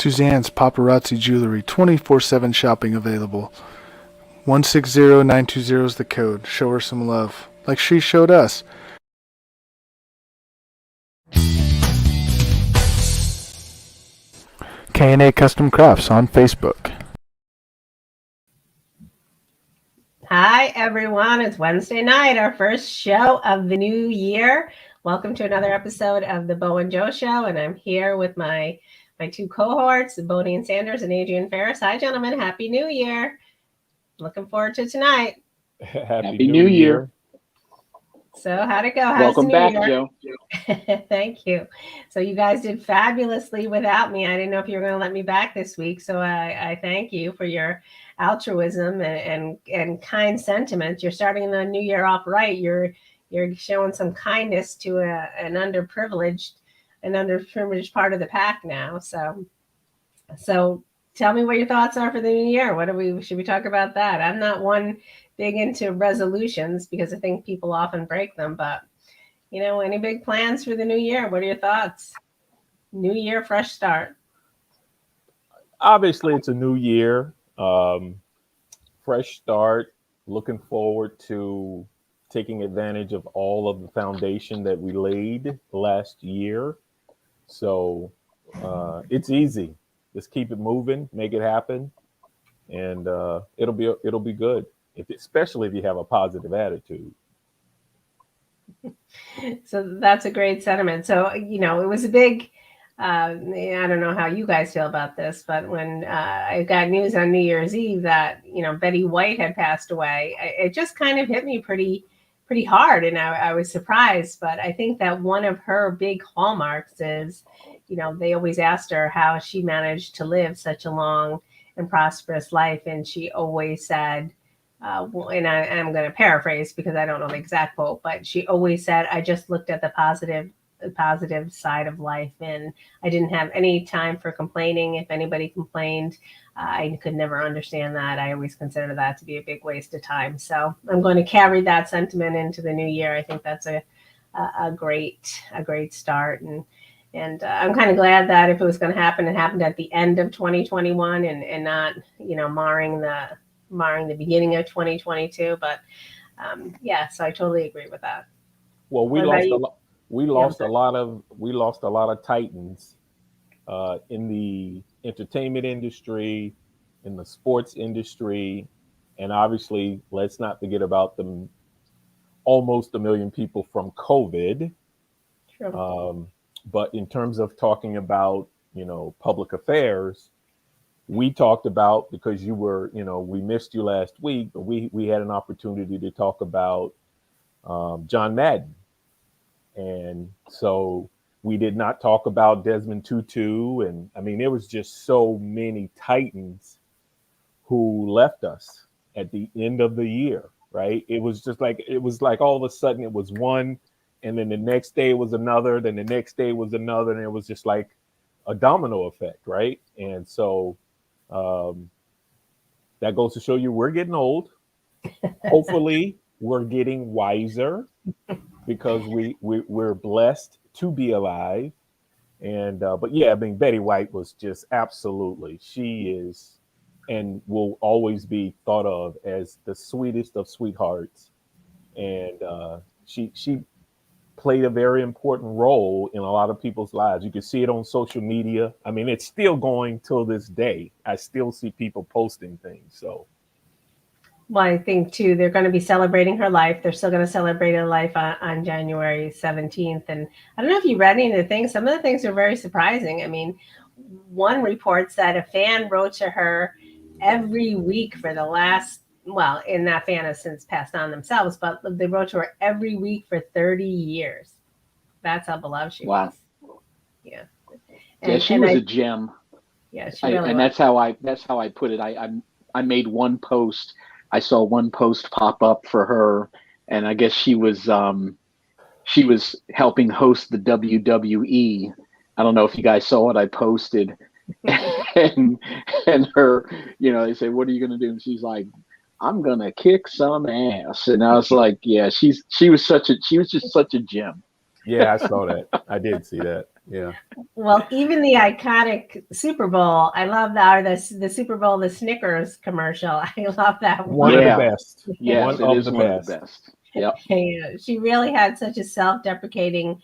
Suzanne's Paparazzi Jewelry, 24/7 shopping available. 160920 is the code. Show her some love, like she showed us. K&A Custom Crafts on Facebook. Hi, everyone. It's Wednesday night, our first show of the new year. Welcome to another episode of the Bo and Joe Show, and I'm here with my two cohorts, Bodie Sanders and Adrian Ferris. Hi, gentlemen. Happy New Year. Looking forward to tonight. Happy New Year. So how'd it go? How's Welcome New back, Year? Joe. Thank you. So you guys did fabulously without me. I didn't know if you were going to let me back this week. So I thank you for your altruism and kind sentiments. You're starting the new year off right. You're showing some kindness to an underprivileged part of the pack now. So tell me what your thoughts are for the new year. Should we talk about that? I'm not one big into resolutions because I think people often break them, but any big plans for the new year? What are your thoughts? New year, fresh start. Obviously, it's a new year, fresh start. Looking forward to taking advantage of all of the foundation that we laid last year. So it's easy. Just keep it moving, make it happen, and it'll be good. Especially if you have a positive attitude. So that's a great sentiment. So it was a big. I don't know how you guys feel about this, but when I got news on New Year's Eve that Betty White had passed away, it just kind of hit me pretty hard, and I was surprised. But I think that one of her big hallmarks is, they always asked her how she managed to live such a long and prosperous life, and she always said, and I'm going to paraphrase because I don't know the exact quote, but she always said, "I just looked at the positive side of life, and I didn't have any time for complaining. If anybody complained, I could never understand that. I always consider that to be a big waste of time." So I'm going to carry that sentiment into the new year. I think that's a great start, and I'm kind of glad that if it was going to happen, it happened at the end of 2021 and not marring the beginning of 2022. But so I totally agree with that. Well, we lost a lot of titans in the entertainment industry, in the sports industry, and obviously let's not forget about the almost 1 million people from COVID. Sure. But in terms of talking about public affairs, we talked about, because you were, we missed you last week, but we had an opportunity to talk about John Madden. And so we did not talk about Desmond Tutu. And I mean, there was just so many Titans who left us at the end of the year, right? It was like all of a sudden it was one, and then the next day was another, then the next day was another, and it was just like a domino effect, right? And so that goes to show you we're getting old. Hopefully we're getting wiser, because we're blessed to be alive. And but yeah, I mean, Betty White was just absolutely, she is and will always be thought of as the sweetest of sweethearts. And she played a very important role in a lot of people's lives. You can see it on social media. I mean, it's still going till this day. I still see people posting things. So, well, I think too, they're going to be celebrating her life. They're still going to celebrate her life on January 17th. And I don't know if you read any of the things. Some of the things are very surprising. I mean, one report said a fan wrote to her every week for the last, well, and that fan has since passed on themselves, but they wrote to her every week for 30 years. That's how beloved she was. Yeah. And she was a gem. Yeah, she really was. And that's how I put it. I made one post. I saw one post pop up for her, and I guess she was helping host the WWE. I don't know if you guys saw what I posted. and her, they say, "What are you gonna do?" And she's like, "I'm gonna kick some ass." And I was like, "Yeah, she was just such a gem." Yeah, I saw that. I did see that. Yeah. Well, even the iconic Super Bowl, I love that. Or the Super Bowl, the Snickers commercial. I love that One one. of the Yeah. best. Yes, One it of is the one best. of the best. Yep. Yeah, she really had such a self-deprecating,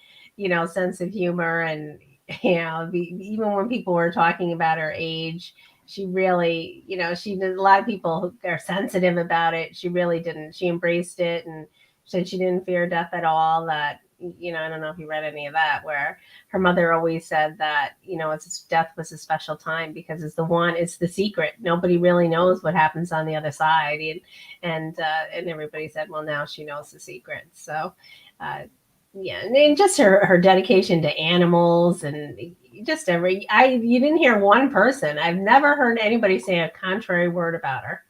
sense of humor, and even when people were talking about her age, she really, she did. A lot of people who are sensitive about it. She really didn't. She embraced it and said she didn't fear death at all. That I don't know if you read any of that, where her mother always said that death was a special time because it's the secret. Nobody really knows what happens on the other side, and everybody said, well, now she knows the secret. So yeah, and just her dedication to animals, and just you didn't hear one person. I've never heard anybody say a contrary word about her.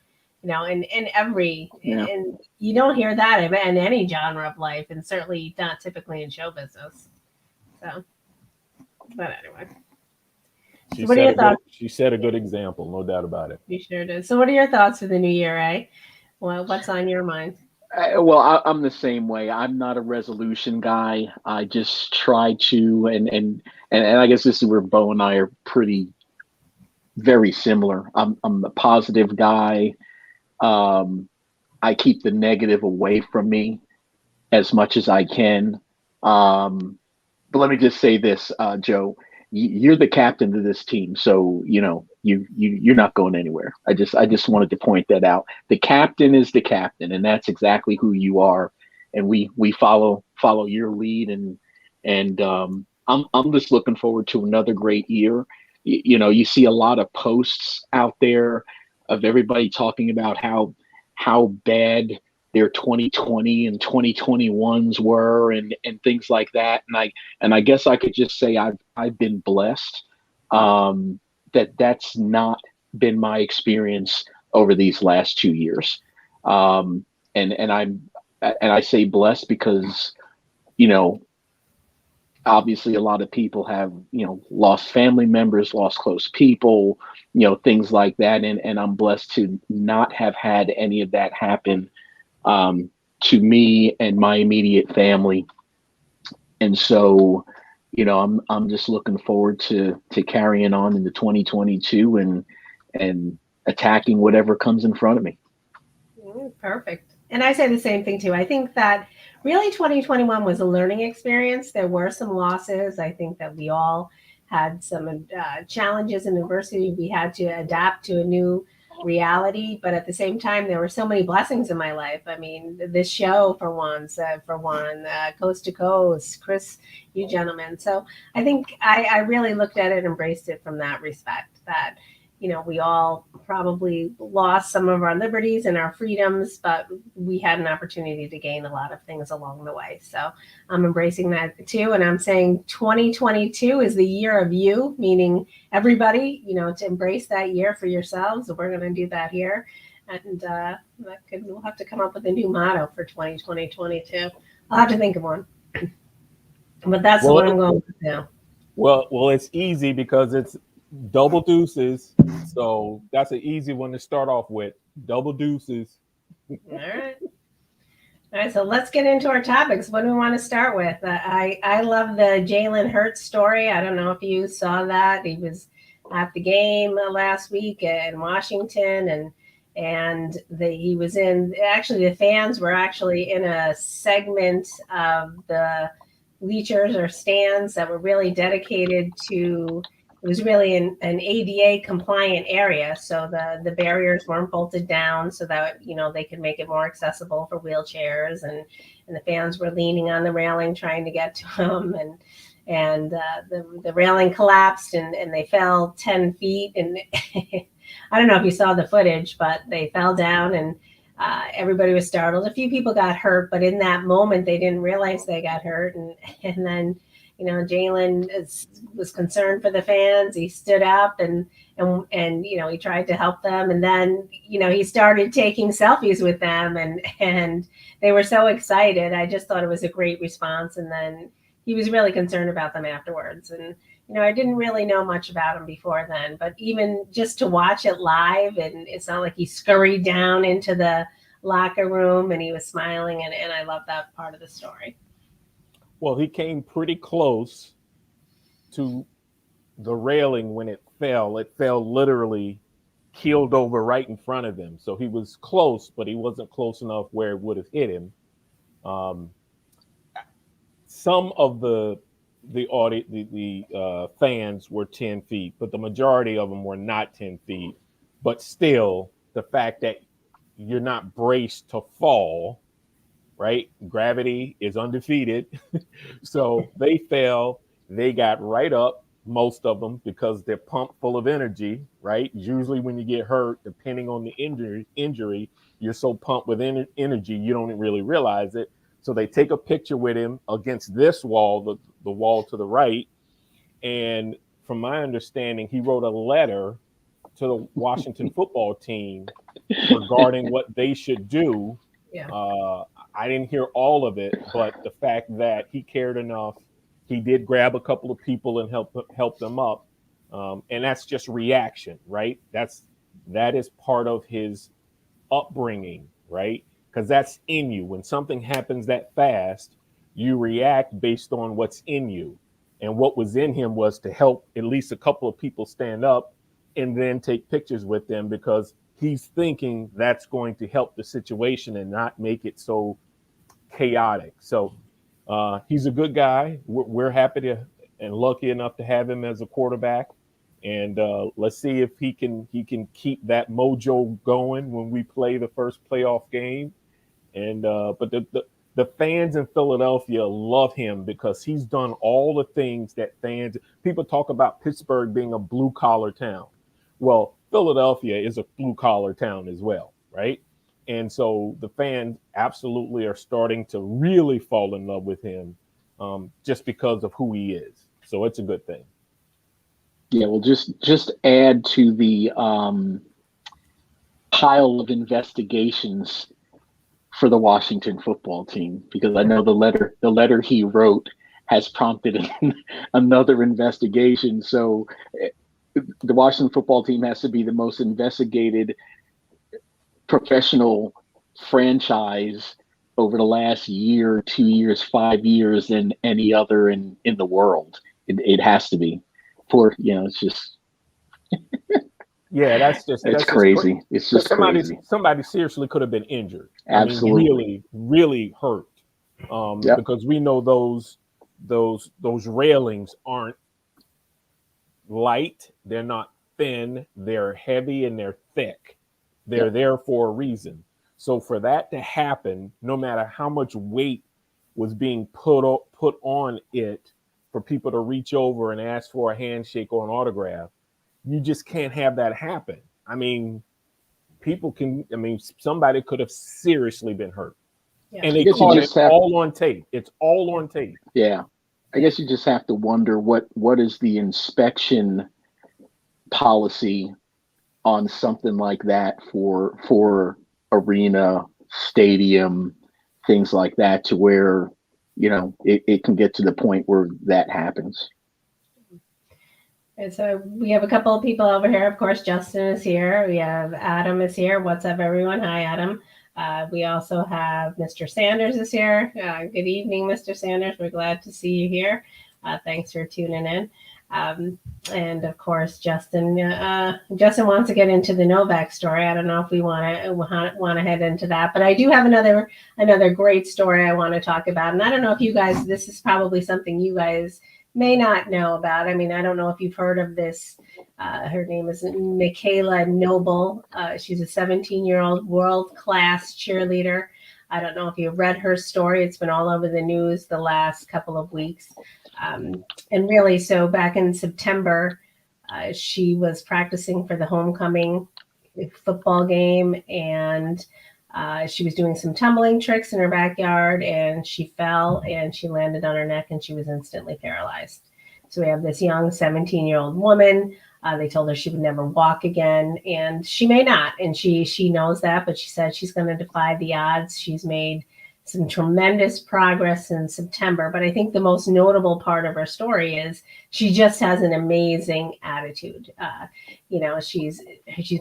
Yeah. And you don't hear that in any genre of life, and certainly not typically in show business. So, but anyway, She what are your thoughts? She set a good example, no doubt about it. You sure did. So, what are your thoughts for the new year, eh? Well, what's on your mind? I'm the same way. I'm not a resolution guy. I just try to, and I guess this is where Bo and I are very similar. I'm a positive guy. I keep the negative away from me as much as I can. But let me just say this, Joe, you're the captain of this team, so you're not going anywhere. I just wanted to point that out. The captain is the captain, and that's exactly who you are. And we follow your lead, and I'm just looking forward to another great year. You see a lot of posts out there of everybody talking about how bad their 2020 and 2021s were, and things like that. And I guess I could just say I've been blessed that's not been my experience over these last 2 years. And I say blessed because obviously a lot of people have lost family members, lost close people, things like that, and I'm blessed to not have had any of that happen to me and my immediate family. And so I'm just looking forward to carrying on into 2022 and attacking whatever comes in front of me. Perfect. And I say the same thing too. I think that really 2021 was a learning experience. There were some losses. I think that we all had some challenges and adversity. We had to adapt to a new reality, but at the same time, there were so many blessings in my life. I mean, this show for one, Coast to Coast, Chris, you gentlemen. So I think I really looked at it and embraced it from that respect, that we all probably lost some of our liberties and our freedoms, but we had an opportunity to gain a lot of things along the way. So I'm embracing that too. And I'm saying 2022 is the year of you, meaning everybody, to embrace that year for yourselves. We're going to do that here. And we'll have to come up with a new motto for 2022. I'll have to think of one. But that's what I'm going with now. Well, it's easy because it's double deuces. So that's an easy one to start off with. Double deuces. All right. So let's get into our topics. What do we want to start with? I love the Jalen Hurts story. I don't know if you saw that. He was at the game last week in Washington, and he was the fans were actually in a segment of the bleachers or stands that were really dedicated to. It was really an ADA compliant area, so the barriers weren't bolted down so that they could make it more accessible for wheelchairs, and the fans were leaning on the railing trying to get to them, and the railing collapsed and they fell 10 feet, and I don't know if you saw the footage, but they fell down and everybody was startled. A few people got hurt, but in that moment they didn't realize they got hurt, and then. Jalen was concerned for the fans. He stood up and he tried to help them. And then, he started taking selfies with them and they were so excited. I just thought it was a great response. And then he was really concerned about them afterwards. And, I didn't really know much about him before then, but even just to watch it live, and it's not like he scurried down into the locker room and he was smiling. And I love that part of the story. Well, he came pretty close to the railing when it fell. It fell literally keeled over right in front of him. So he was close, but he wasn't close enough where it would have hit him. Um, some of the fans were 10 feet, but the majority of them were not 10 feet. But still, the fact that you're not braced to fall, right? Gravity is undefeated. So they fell, they got right up, most of them, because they're pumped full of energy, right? Usually when you get hurt, depending on the injury, you're so pumped with energy, you don't really realize it. So they take a picture with him against this wall, the wall to the right. And from my understanding, he wrote a letter to the Washington football team regarding what they should do. Yeah. I didn't hear all of it, but the fact that he cared enough, he did grab a couple of people and help them up. And that's just reaction, right? That is part of his upbringing, right? Because that's in you. When something happens that fast, you react based on what's in you. And what was in him was to help at least a couple of people stand up and then take pictures with them, because he's thinking that's going to help the situation and not make it so chaotic. So he's a good guy. We're happy to and lucky enough to have him as a quarterback. And let's see if he can keep that mojo going when we play the first playoff game. And but the fans in Philadelphia love him because he's done all the things that people talk about Pittsburgh being a blue collar town. Well, Philadelphia is a blue collar town as well, right? And so the fans absolutely are starting to really fall in love with him just because of who he is. So it's a good thing. Yeah, well, just add to the pile of investigations for the Washington football team, because I know the letter he wrote has prompted another investigation. So the Washington football team has to be the most investigated professional franchise over the last year, 2 years, 5 years than any other in the world. It has to be. It's just yeah, that's crazy. It's just crazy. Somebody seriously could have been injured. Absolutely. I mean, really hurt. Yep. Because we know those railings aren't light, they're not thin, they're heavy and they're thick. They're there for a reason. So for that to happen, no matter how much weight was being put on it for people to reach over and ask for a handshake or an autograph, you just can't have that happen. I mean, somebody could have seriously been hurt. Yeah. And they caught it all on tape. It's all on tape. Yeah. I guess you just have to wonder what is the inspection policy on something like that for arena, stadium, things like that, to where, it can get to the point where that happens. And so we have a couple of people over here. Of course, Justin is here. We have Adam is here. What's up, everyone? Hi, Adam. We also have Mr. Sanders is here. Good evening, Mr. Sanders. We're glad to see you here. Thanks for tuning in. And of course, Justin wants to get into the Novak story. I don't know if we want to head into that, but I do have another great story I want to talk about. And I don't know if you guys, this is probably something you guys may not know about. I mean, I don't know if you've heard of this. Her name is Michaela Noble. She's a 17-year-old world-class cheerleader. I don't know if you've read her story. It's been all over the news the last couple of weeks. And really, so back in September, she was practicing for the homecoming football game, and she was doing some tumbling tricks in her backyard, and she fell and she landed on her neck and she was instantly paralyzed. So we have this young 17-year-old woman. They told her she would never walk again, and she may not. And she knows that, but she said she's going to defy the odds. She's made some tremendous progress in September. But I think the most notable part of her story is she just has an amazing attitude. She's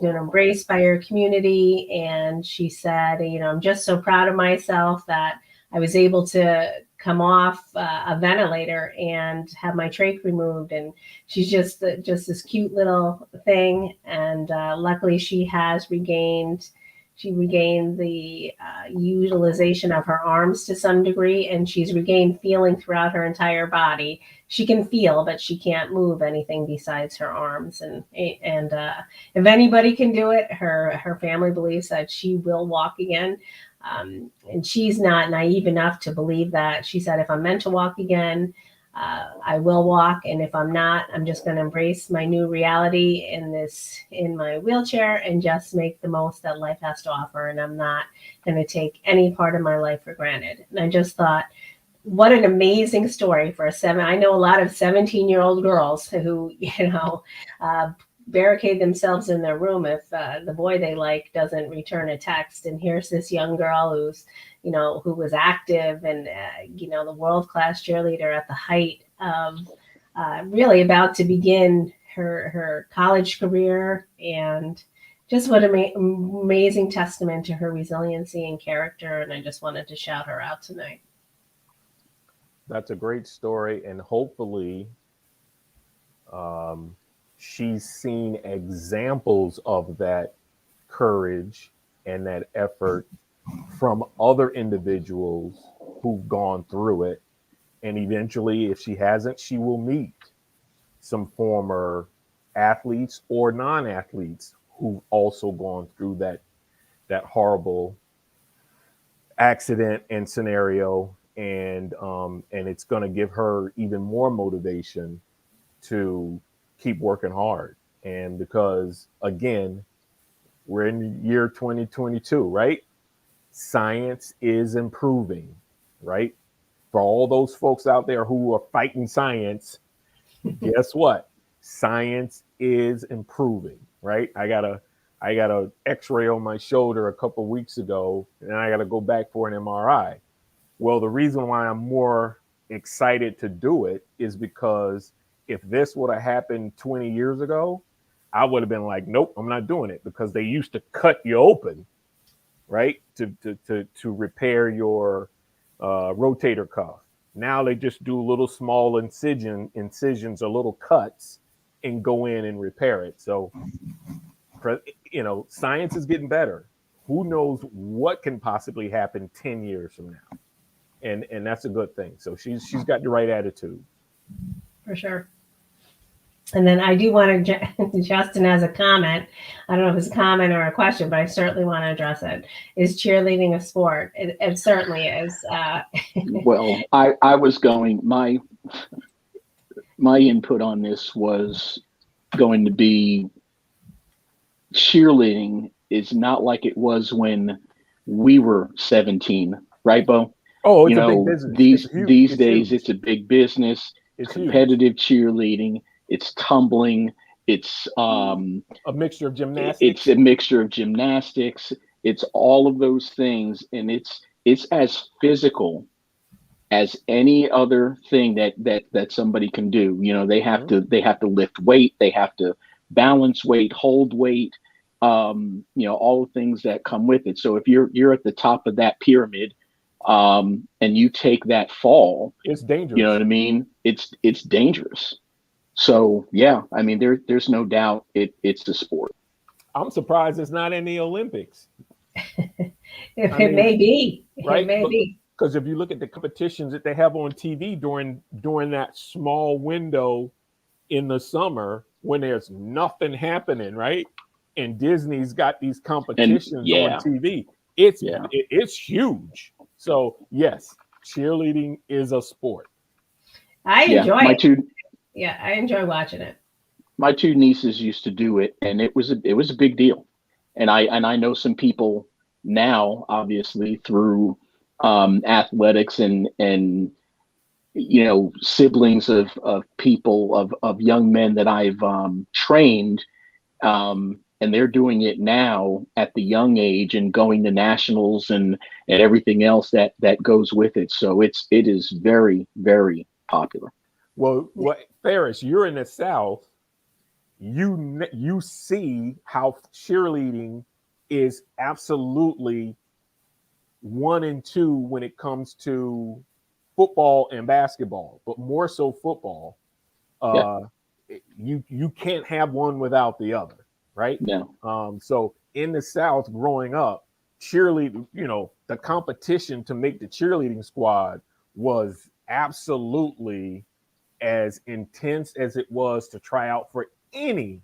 been embraced by her community. And she said, I'm just so proud of myself that I was able to come off a ventilator and have my trach removed, and she's just this cute little thing. And luckily, she regained the utilization of her arms to some degree, and she's regained feeling throughout her entire body. She can feel, but she can't move anything besides her arms. And if anybody can do it, her family believes that she will walk again. And she's not naive enough to believe that. She said, if I'm meant to walk again, I will walk, and if I'm not, I'm just going to embrace my new reality in my wheelchair and just make the most that life has to offer. And I'm not going to take any part of my life for granted. And I just thought, what an amazing story for I know a lot of 17-year-old girls who, barricade themselves in their room if the boy they like doesn't return a text. And here's this young girl who was active and, the world-class cheerleader at the height of really about to begin her college career. And just what an amazing testament to her resiliency and character. And I just wanted to shout her out tonight. That's a great story. And hopefully she's seen examples of that courage and that effort from other individuals who've gone through it. And eventually, if she hasn't, she will meet some former athletes or non-athletes who've also gone through that horrible accident and scenario. And it's going to give her even more motivation to keep working hard. And because, again, we're in the year 2022, right? Science is improving, right? For all those folks out there who are fighting science, guess what? Science is improving, right? I got a x-ray on my shoulder a couple of weeks ago, and I got to go back for an MRI. Well, the reason why I'm more excited to do it is because if this would have happened 20 years ago, I would have been like, nope, I'm not doing it, because they used to cut you open, right? To repair your rotator cuff. Now they just do little small incisions or little cuts and go in and repair it. So, science is getting better. Who knows what can possibly happen 10 years from now? And that's a good thing. So she's got the right attitude. For sure. And then I do want to, Justin has a comment. I don't know if it's a comment or a question, but I certainly want to address it. Is cheerleading a sport? It certainly is. Well, I was going, my input on this was going to be, cheerleading is not like it was when we were 17, right, Bo? Oh, it's a big business. These days, it's a big business. It's competitive cheerleading. It's tumbling. It's a mixture of gymnastics. It's a mixture of gymnastics. It's all of those things, and it's as physical as any other thing that somebody can do. They have to lift weight. They have to balance weight, hold weight. All the things that come with it. So if you're at the top of that pyramid, and you take that fall, it's dangerous. You know what I mean? It's dangerous. So yeah, I mean, there's no doubt it's a sport. I'm surprised it's not in the Olympics. It may be, right? It may be. Because if you look at the competitions that they have on TV during that small window in the summer when there's nothing happening, right? And Disney's got these competitions on TV. It's huge. So yes, cheerleading is a sport. I enjoy it. I enjoy watching it. My two nieces used to do it, and it was a big deal. And I know some people now, obviously through athletics and siblings of people of young men that I've trained, and they're doing it now at the young age and going to nationals and everything else that goes with it. So it is very, very popular. Well, Ferris, you're in the South. You see how cheerleading is absolutely 1 and 2 when it comes to football and basketball, but more so football. You can't have one without the other, right? No. So in the South, growing up, cheerleading, you know, the competition to make the cheerleading squad was absolutely as intense as it was to try out for any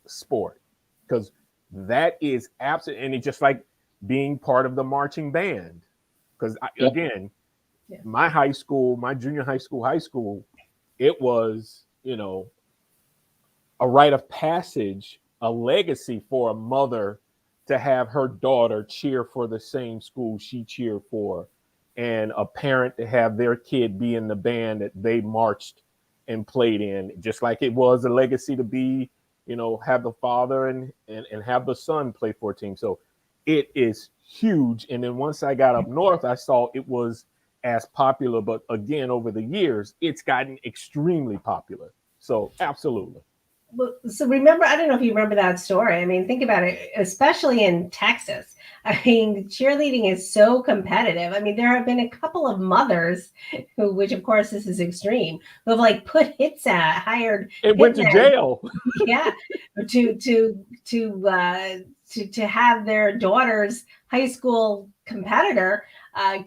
sport, because that is absolutely, and it's just like being part of the marching band. Because again, my high school, my junior high school, it was, you know, a rite of passage, a legacy for a mother to have her daughter cheer for the same school she cheered for, and a parent to have their kid be in the band that they marched and played in, just like it was a legacy to be, you know, have the father and have the son play for a team. So it is huge. And then once I got up north, I saw it was as popular, but again, over the years, it's gotten extremely popular. So absolutely. So remember, I don't know if you remember that story. I mean, think about it, especially in Texas. I mean, cheerleading is so competitive. I mean, there have been a couple of mothers who, which of course this is extreme, who have like put hits at, hired. It went to jail. Yeah, to have their daughter's high school competitor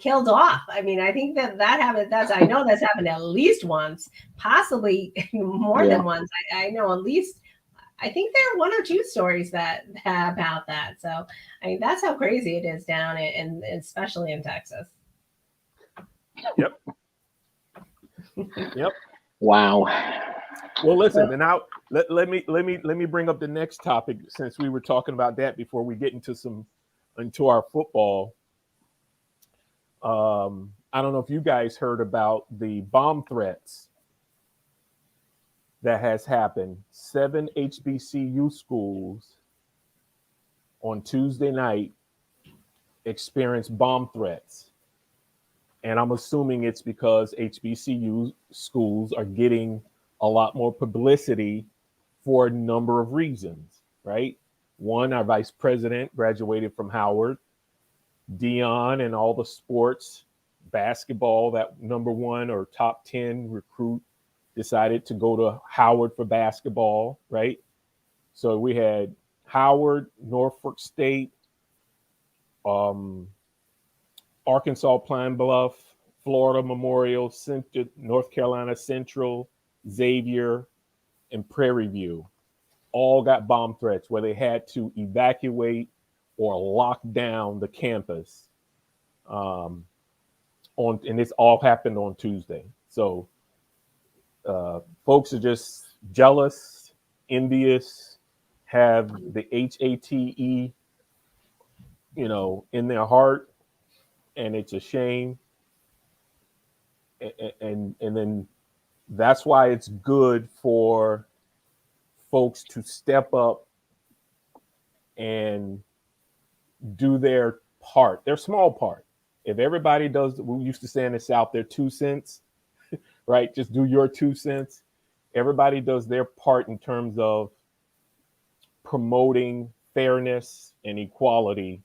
killed off. I mean, I think that happened. I know that's happened at least once, possibly more than once. I know at least. I think there are one or two stories that about that. So I mean, that's how crazy it is down in especially in Texas. Yep. Wow. Well, listen, and now let me bring up the next topic, since we were talking about that before we get into our football. I don't know if you guys heard about the bomb threats that has happened. 7 HBCU schools on Tuesday night experienced bomb threats. And I'm assuming it's because HBCU schools are getting a lot more publicity for a number of reasons, right? One, our vice president graduated from Howard. Dion and all the sports, basketball, that number 1 or top 10 recruit decided to go to Howard for basketball, right? So we had Howard, Norfolk State, Arkansas Pine Bluff, Florida Memorial, North Carolina Central, Xavier, and Prairie View all got bomb threats where they had to evacuate or lock down the campus. And this all happened on Tuesday. So folks are just jealous, envious, have the HATE, you know, in their heart, and it's a shame. And then that's why it's good for folks to step up and do their part, their small part. If everybody does, we used to say in the South, their 2 cents, right? Just do your 2 cents. Everybody does their part in terms of promoting fairness and equality.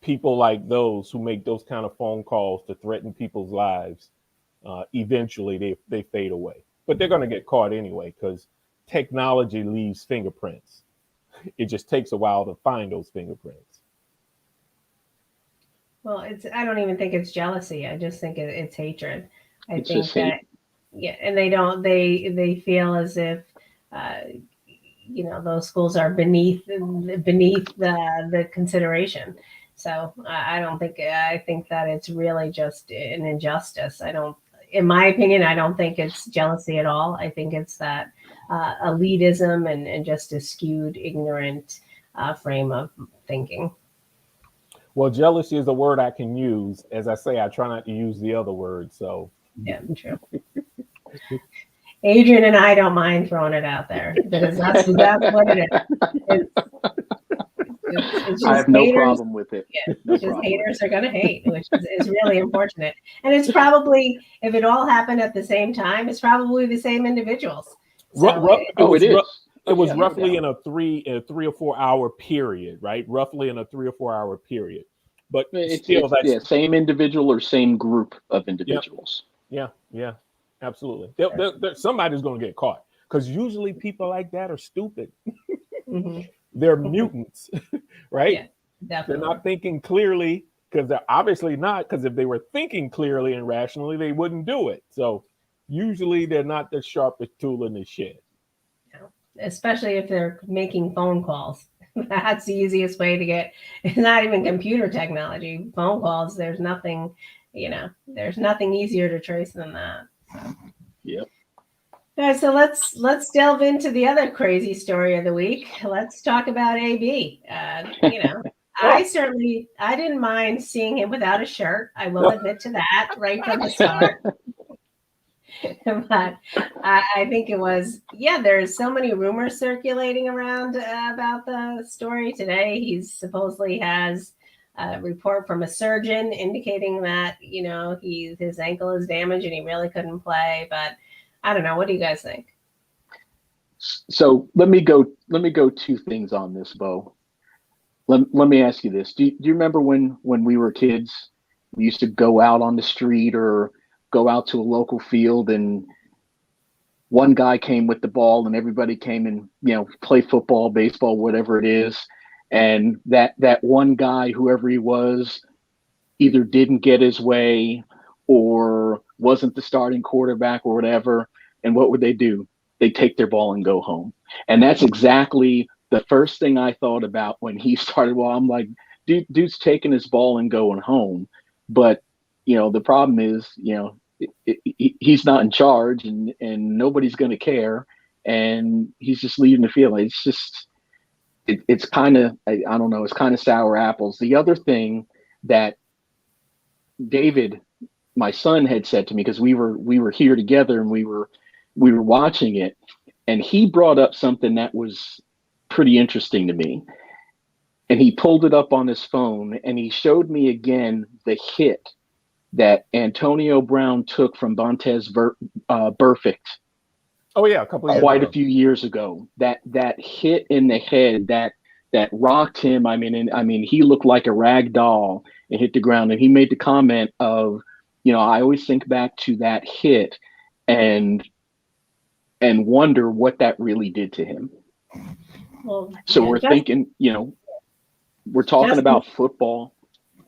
People like those who make those kind of phone calls to threaten people's lives, eventually they fade away. But they're going to get caught anyway, because technology leaves fingerprints. It just takes a while to find those fingerprints. Well, I don't even think it's jealousy. I just think it's hatred. It's think just that, hate. yeah, and they feel as if, you know, those schools are beneath the consideration. So I think that it's really just an injustice. In my opinion, I don't think it's jealousy at all. I think it's that elitism and just a skewed, ignorant frame of thinking. Well, jealousy is a word I can use. As I say, I try not to use the other word. So yeah, true. Adrian and I don't mind throwing it out there, because that's what it is. It's I have no haters. problem with it. Yeah, No just problem haters are going to hate, which is really unfortunate. And it's probably, if it all happened at the same time, it's probably the same individuals. So it was roughly in a 3 or 4 hour period, right? Roughly in a 3 or 4 hour period. but It's, still, it's that's yeah, same individual or same group of individuals. yeah, absolutely. Somebody's going to get caught because usually people like that are stupid. Hmm. They're mutants, right? Yeah, They're definitely. not thinking clearly because they're obviously not. Because if they were thinking clearly and rationally, they wouldn't do it. So usually they're not the sharpest tool in the shed. Especially if they're making phone calls. That's the easiest way to get. It's not even computer technology. Phone calls. There's nothing, there's nothing easier to trace than that. Yep. All right, so let's delve into the other crazy story of the week. Let's talk about AB. I didn't mind seeing him without a shirt. I will admit to that right from the start. But I think it was, there's so many rumors circulating around about the story today. He supposedly has a report from a surgeon indicating that, his ankle is damaged and he really couldn't play. But I don't know. What do you guys think? So let me go 2 things on this, Bo. Let me ask you this. Do you remember when we were kids, we used to go out on the street or go out to a local field and one guy came with the ball and everybody came and, play football, baseball, whatever it is. And that one guy, whoever he was, either didn't get his way or wasn't the starting quarterback or whatever. And what would they do? They take their ball and go home. And that's exactly the first thing I thought about when he started. Well, I'm like, dude's taking his ball and going home. But, the problem is, he's not in charge and nobody's going to care. And he's just leaving the field. It's just, it's kind of, I don't know, it's kind of sour apples. The other thing that David, my son, had said to me, because we were here together and we were watching it, and he brought up something that was pretty interesting to me. And he pulled it up on his phone and he showed me again the hit that Antonio Brown took from Vontaze Burfict. Oh yeah, a couple of years quite ago. a few years ago. That hit in the head that rocked him. I mean, he looked like a rag doll and hit the ground. And he made the comment of, I always think back to that hit and wonder what that really did to him. Well, So we're thinking, we're talking Justin, about football.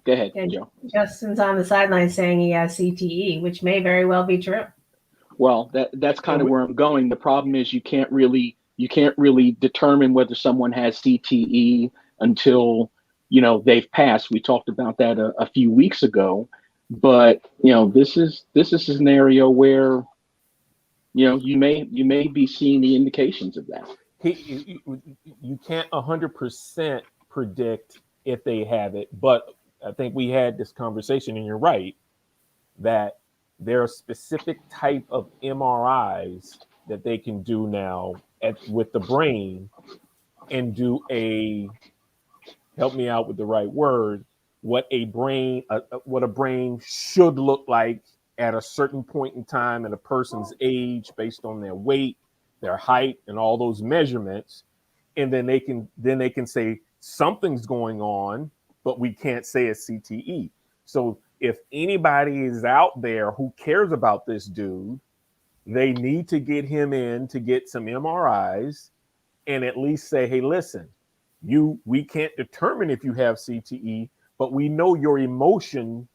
Go ahead, and Joe. Justin's on the sideline saying he has CTE, which may very well be true. Well, that's kind of where I'm going. The problem is you can't really determine whether someone has CTE until they've passed. We talked about that a few weeks ago, but this is a scenario where you may be seeing the indications of that. You can't 100% predict if they have it, but I think we had this conversation, and you're right that there are specific type of MRIs that they can do now with the brain and do help me out with the right word, what a brain should look like at a certain point in time in a person's age based on their weight, their height, and all those measurements. And then they can say something's going on, but we can't say it's CTE. So if anybody is out there who cares about this dude, they need to get him in to get some MRIs and at least say, hey, listen, we can't determine if you have CTE, but we know your emotion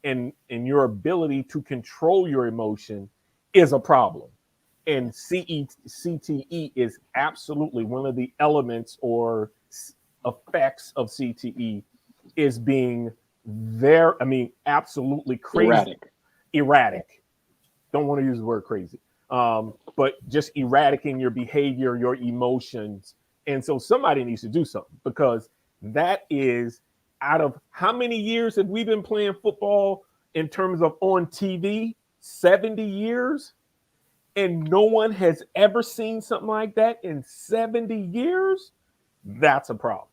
and your ability to control your emotion is a problem. And CTE is absolutely one of the elements or effects of CTE is being absolutely crazy. Erratic. Don't want to use the word crazy. But just erratic in your behavior, your emotions. And so somebody needs to do something, because that is, out of how many years have we been playing football in terms of on TV? 70 years? And no one has ever seen something like that in 70 years? That's a problem.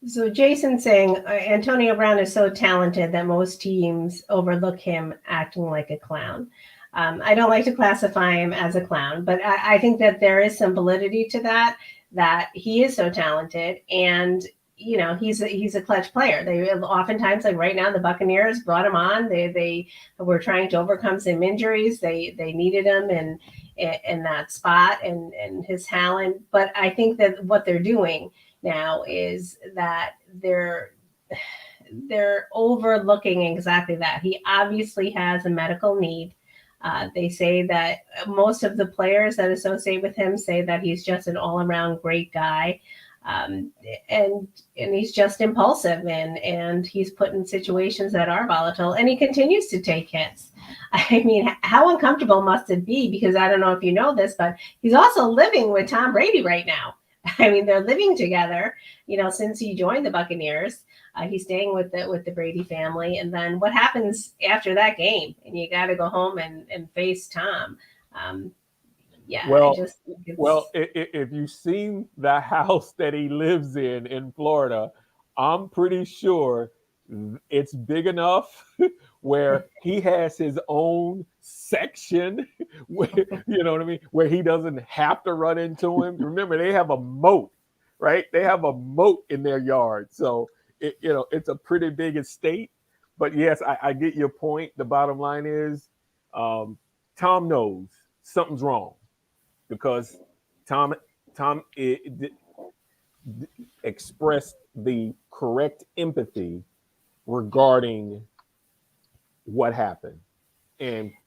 So Jason's saying Antonio Brown is so talented that most teams overlook him acting like a clown. I don't like to classify him as a clown, but I think that there is some validity to that he is so talented. And, he's a clutch player. They oftentimes, like right now, the Buccaneers brought him on. They were trying to overcome some injuries. They needed him in that spot and his talent. But I think that what they're doing now is that they're overlooking exactly that. He obviously has a medical need. They say that most of the players that associate with him say that he's just an all-around great guy. And he's just impulsive and he's put in situations that are volatile, and he continues to take hits. I mean, how uncomfortable must it be? Because I don't know if you know this, but he's also living with Tom Brady right now. I mean, they're living together, since he joined the Buccaneers. He's staying with the Brady family. And then what happens after that game? And you got to go home and face Tom. If you've seen the house that he lives in Florida, I'm pretty sure it's big enough where he has his own section where, you know what I mean, where he doesn't have to run into him. Remember, they have a moat, right? They have a moat in their yard. So, it's a pretty big estate. But yes, I get your point. The bottom line is Tom knows something's wrong because Tom expressed the correct empathy regarding what happened.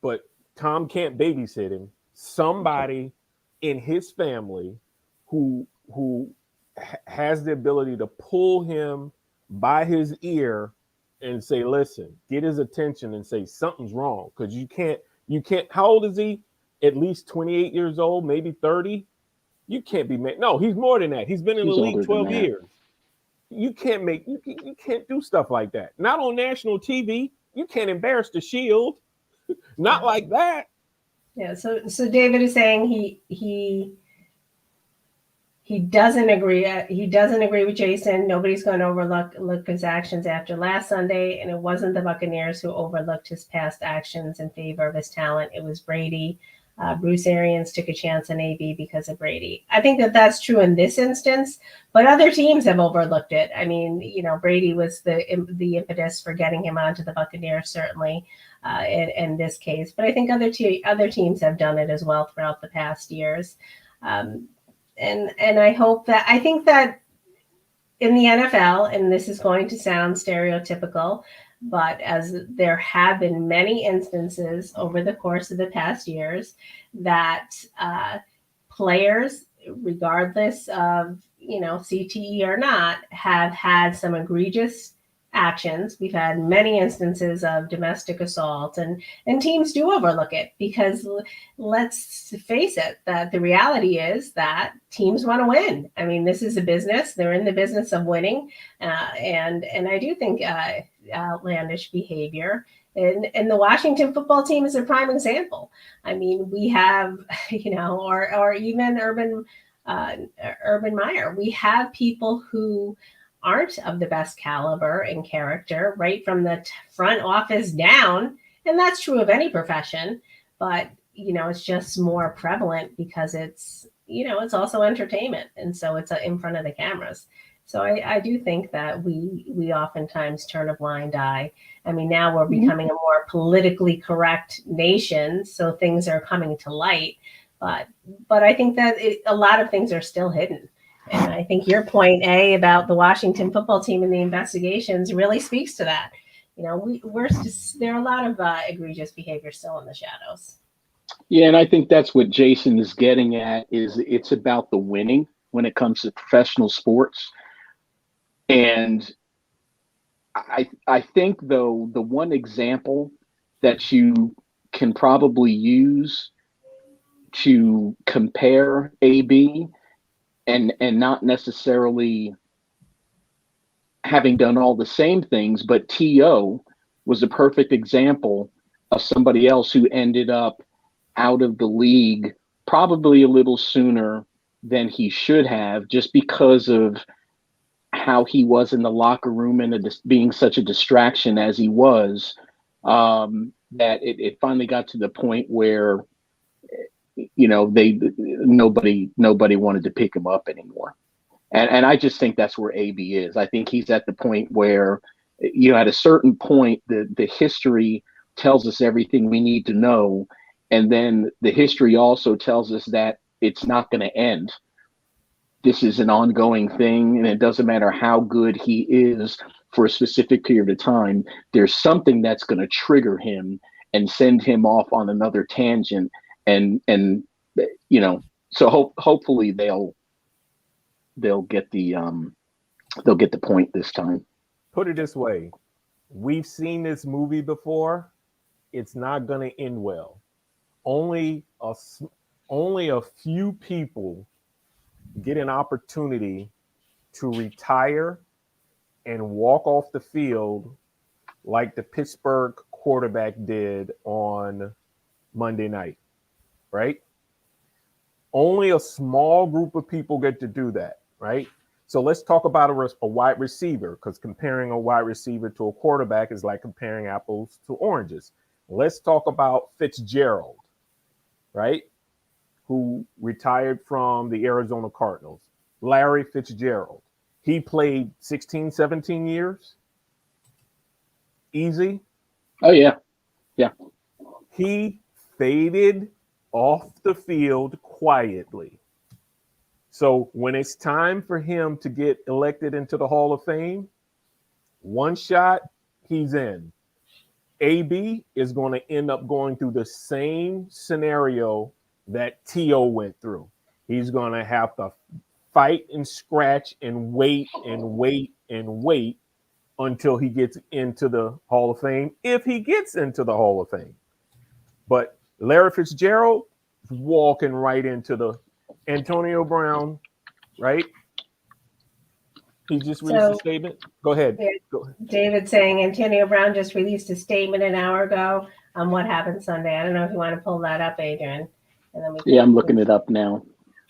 But Tom can't babysit him. Somebody in his family who has the ability to pull him by his ear and say, listen, get his attention and say something's wrong. Because you can't, how old is he? At least 28 years old, maybe 30. You can't be made. No, he's more than that. He's been in the league 12 years. You can't do stuff like that. Not on national TV. You can't embarrass the Shield. Not like that. Yeah. So David is saying he doesn't agree. He doesn't agree with Jason. Nobody's going to overlook his actions after last Sunday, and it wasn't the Buccaneers who overlooked his past actions in favor of his talent. It was Brady. Bruce Arians took a chance on AB because of Brady. I think that that's true in this instance, but other teams have overlooked it. I mean, Brady was the impetus for getting him onto the Buccaneers, certainly in this case. But I think other teams have done it as well throughout the past years. And I think that in the NFL, and this is going to sound stereotypical, but as there have been many instances over the course of the past years that players, regardless of, CTE or not, have had some egregious actions. We've had many instances of domestic assault, and teams do overlook it because let's face it, that the reality is that teams want to win. I mean, this is a business. They're in the business of winning. And I do think outlandish behavior. And the Washington football team is a prime example. I mean, we have, or even Urban Meyer. We have people who aren't of the best caliber and character right from the front office down. And that's true of any profession, but, it's just more prevalent because it's also entertainment. And so it's in front of the cameras. So I do think that we oftentimes turn a blind eye. I mean, now we're becoming a more politically correct nation, so things are coming to light. But I think that a lot of things are still hidden. And I think your point, A, about the Washington football team and the investigations really speaks to that. There are a lot of egregious behavior still in the shadows. Yeah, and I think that's what Jason is getting at, is it's about the winning when it comes to professional sports. And I think, though, the one example that you can probably use to compare AB and not necessarily having done all the same things, but T.O. was a perfect example of somebody else who ended up out of the league probably a little sooner than he should have, just because of how he was in the locker room and being such a distraction as he was, that it finally got to the point where, nobody wanted to pick him up anymore. And I just think that's where AB is. I think he's at the point where, at a certain point, the history tells us everything we need to know. And then the history also tells us that it's not going to end. This is an ongoing thing, and it doesn't matter how good he is for a specific period of time. There's something that's going to trigger him and send him off on another tangent. And so hopefully they'll get the point this time. Put it this way, we've seen this movie before. It's not going to end well. Only a few people get an opportunity to retire and walk off the field like the Pittsburgh quarterback did on Monday night, right? Only a small group of people get to do that, right? So let's talk about a wide receiver, because comparing a wide receiver to a quarterback is like comparing apples to oranges. Let's talk about Fitzgerald, right? Who retired from the Arizona Cardinals. Larry Fitzgerald. He played 16, 17 years. Easy. Oh, yeah. Yeah. He faded off the field quietly. So when it's time for him to get elected into the Hall of Fame, one shot, he's in. AB is going to end up going through the same scenario that T.O. went through. He's going to have to fight and scratch and wait until he gets into the Hall of Fame, if he gets into the Hall of Fame. But Larry Fitzgerald is walking right into the Antonio Brown, right? He just released a statement. Go ahead. David saying Antonio Brown just released a statement an hour ago on what happened Sunday. I don't know if you want to pull that up, Adrian. And then I'm looking it up now.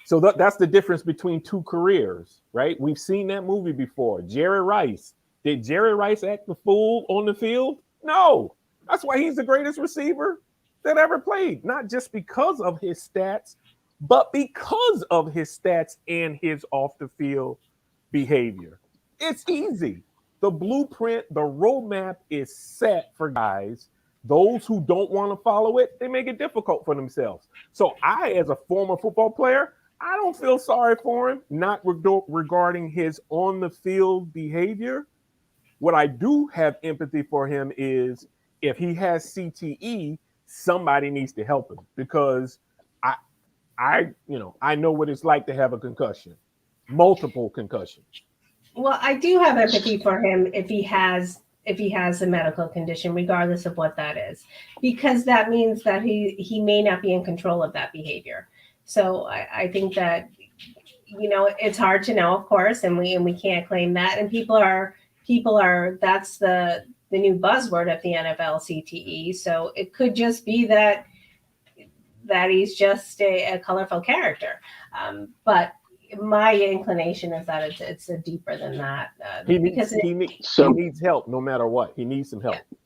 So that's the difference between two careers, right? We've seen that movie before. Jerry Rice. Did Jerry Rice act the fool on the field? No. That's why he's the greatest receiver that ever played. Not just because of his stats, but because of his stats and his off the field behavior. It's easy. The blueprint, the roadmap is set for guys. Those who don't want to follow it, they make it difficult for themselves. So I, as a former football player, I don't feel sorry for him, not regarding his on the field behavior. What I do have empathy for him is if he has CTE, somebody needs to help him, because I know what it's like to have a concussion, multiple concussions. Well, I do have empathy for him if he has a medical condition, regardless of what that is, because that means that he may not be in control of that behavior. So I think that, it's hard to know, of course, and we can't claim that. And people are that's the new buzzword of the NFL, CTE. So it could just be that he's just a colorful character. But my inclination is that it's deeper than that. He needs help no matter what. He needs some help. Yeah.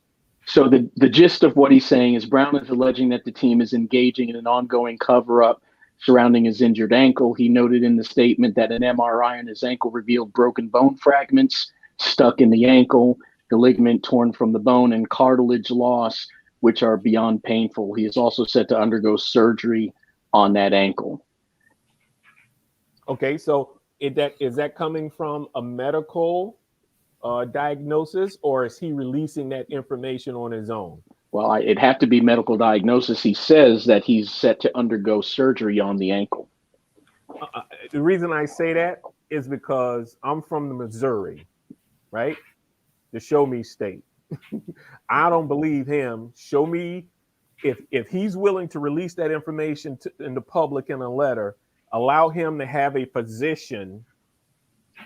So the gist of what he's saying is Brown is alleging that the team is engaging in an ongoing cover-up surrounding his injured ankle. He noted in the statement that an MRI on his ankle revealed broken bone fragments stuck in the ankle, the ligament torn from the bone, and cartilage loss, which are beyond painful. He is also set to undergo surgery on that ankle. Okay, so is that coming from a medical diagnosis, or is he releasing that information on his own? Well, it'd have to be medical diagnosis. He says that he's set to undergo surgery on the ankle. The reason I say that is because I'm from the Missouri, right? The show me state. I don't believe him. Show me if he's willing to release that information in the public in a letter, allow him to have a physician,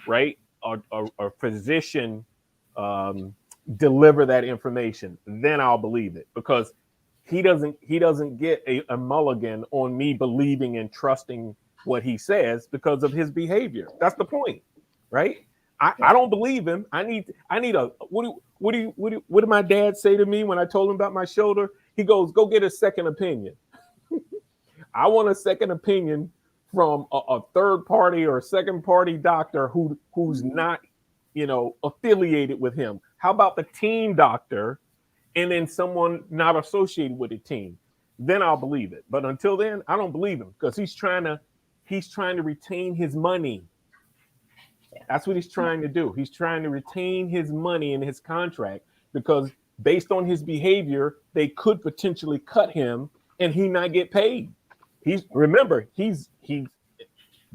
right? Or physician deliver that information, then I'll believe it, because he doesn't get a mulligan on me believing and trusting what he says because of his behavior. That's the point, right? I don't believe him. I need a what did my dad say to me when I told him about my shoulder? He goes, "Go get a second opinion." I want a second opinion from a third party or a second party doctor who's not, affiliated with him? How about the team doctor and then someone not associated with the team? Then I'll believe it. But until then, I don't believe him, because he's trying to retain his money. That's what he's trying to do. He's trying to retain his money in his contract, because based on his behavior, they could potentially cut him and he not get paid. He's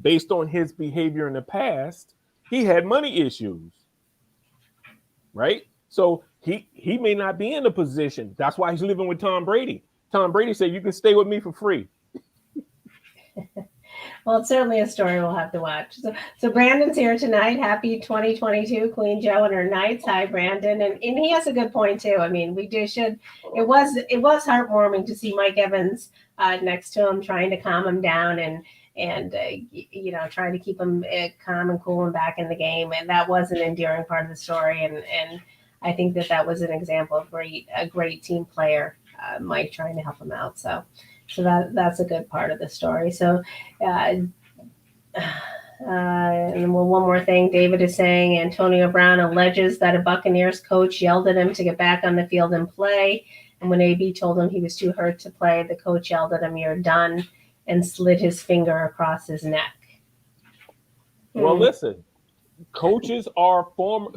based on his behavior in the past, he had money issues, right? So he may not be in a position. That's why he's living with Tom Brady. Tom Brady said, "You can stay with me for free." Well, it's certainly a story we'll have to watch. So Brandon's here tonight. Happy 2022, Queen Joe and her Knights. Hi, Brandon. And he has a good point too. I mean, it was heartwarming to see Mike Evans next to him, trying to calm him down and trying to keep him calm and cool and back in the game. And that was an endearing part of the story. And I think that was an example of a great team player, Mike trying to help him out. So that's a good part of the story. So, and then one more thing, David is saying Antonio Brown alleges that a Buccaneers coach yelled at him to get back on the field and play. And when AB told him he was too hurt to play, the coach yelled at him, "You're done," and slid his finger across his neck. Well, listen, some coaches are former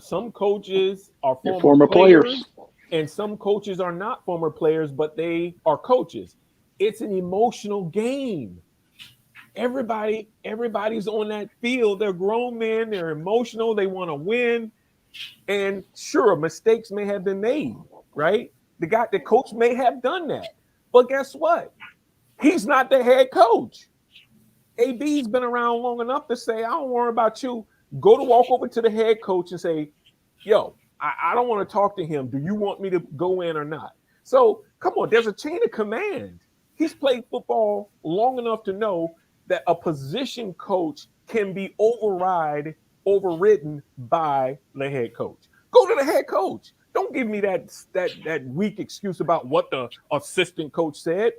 players, and some coaches are not former players, but they are coaches. It's an emotional game. Everybody's on that field. They're grown men. They're emotional. They want to win. And sure, mistakes may have been made, right? The coach may have done that. But guess what? He's not the head coach. AB's been around long enough to say, "I don't worry about you." Walk over to the head coach and say, "Yo, I don't want to talk to him. Do you want me to go in or not?" So come on, there's a chain of command. He's played football long enough to know that a position coach can be overridden by the head coach. Go to the head coach. Don't give me that weak excuse about what the assistant coach said.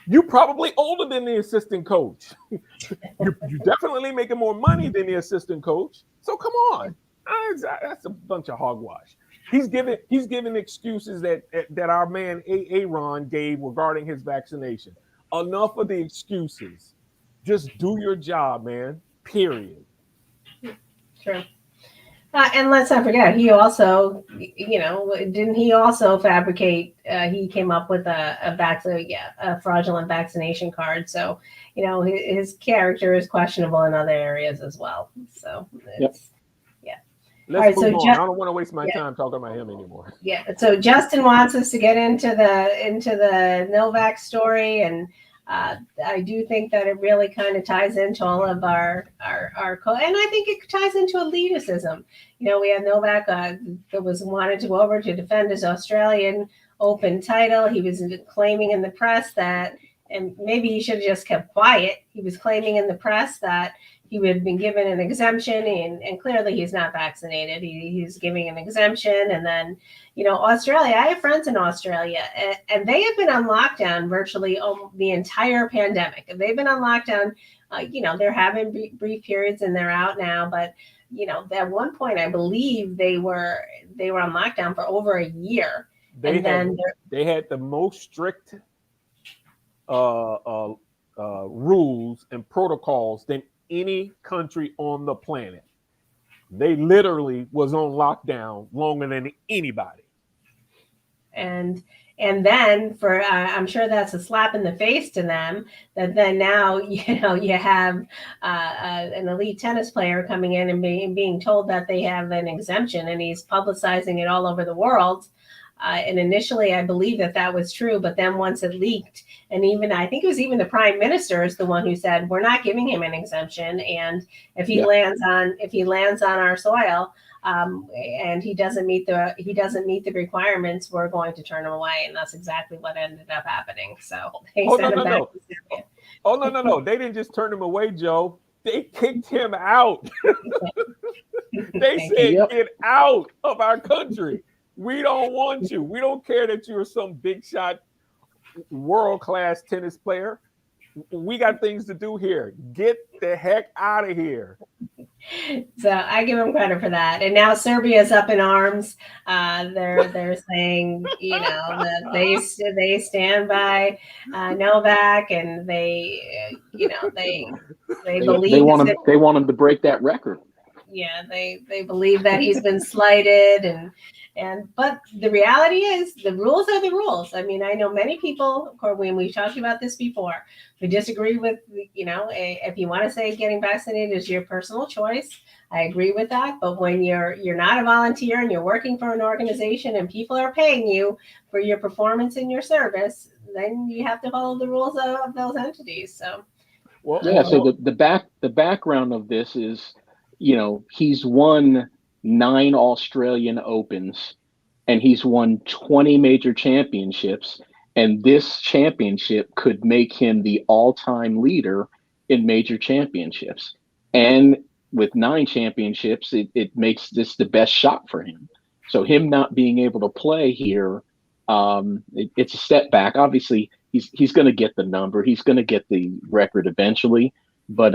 You're probably older than the assistant coach. You're definitely making more money than the assistant coach. So come on. That's a bunch of hogwash. He's giving excuses that our man Aaron gave regarding his vaccination. Enough of the excuses. Just do your job, man. Period. True. And let's not forget, he also, didn't he also fabricate? He came up with a fraudulent vaccination card. So, his character is questionable in other areas as well. So, Let's move on. I don't want to waste my time talking about him anymore. Yeah. So Justin wants us to get into the Novak story, and I do think that it really kind of ties into all of our and I think it ties into elitism. We had Novak that was wanted to go over to defend his Australian Open title. He was claiming in the press that, and maybe he should have just kept quiet. He was claiming in the press that he would have been given an exemption, and clearly he's not vaccinated. He's giving an exemption. And then, Australia, I have friends in Australia, and they have been on lockdown virtually the entire pandemic. They've been on lockdown. They're having brief periods and they're out now. But, at one point, I believe they were on lockdown for over a year. They had the most strict rules and protocols than any country on the planet. They literally was on lockdown longer than anybody. And then I'm sure that's a slap in the face to them that then now, you have an elite tennis player coming in and being told that they have an exemption, and he's publicizing it all over the world. And initially, I believe that was true. But then once it leaked, and I think it was even the prime minister is the one who said, "We're not giving him an exemption. And if he lands on our soil, and he doesn't meet the requirements, we're going to turn him away." And that's exactly what ended up happening. So they sent him back to Serbia. No. They didn't just turn him away, Joe. They kicked him out. They said, "Get out of our country. We don't want you. We don't care that you're some big shot, world-class tennis player. We got things to do here. Get the heck out of here. So I give him credit for that. And now Serbia's up in arms. They're saying, that they stand by Novak, and they believe they want him to break that record. Yeah, they believe that he's been slighted, but the reality is the rules are the rules. I mean, I know many people, of course, when we've talked about this before, who disagree with, if you want to say getting vaccinated is your personal choice, I agree with that. But when you're not a volunteer and you're working for an organization and people are paying you for your performance in your service, then you have to follow the rules of those entities. So, so the background of this is, he's won 9 Australian Opens and he's won 20 major championships. And this championship could make him the all-time leader in major championships. And with 9 championships, it makes this the best shot for him. So him not being able to play here, it's a step back. Obviously, he's going to get the number. He's going to get the record eventually. But,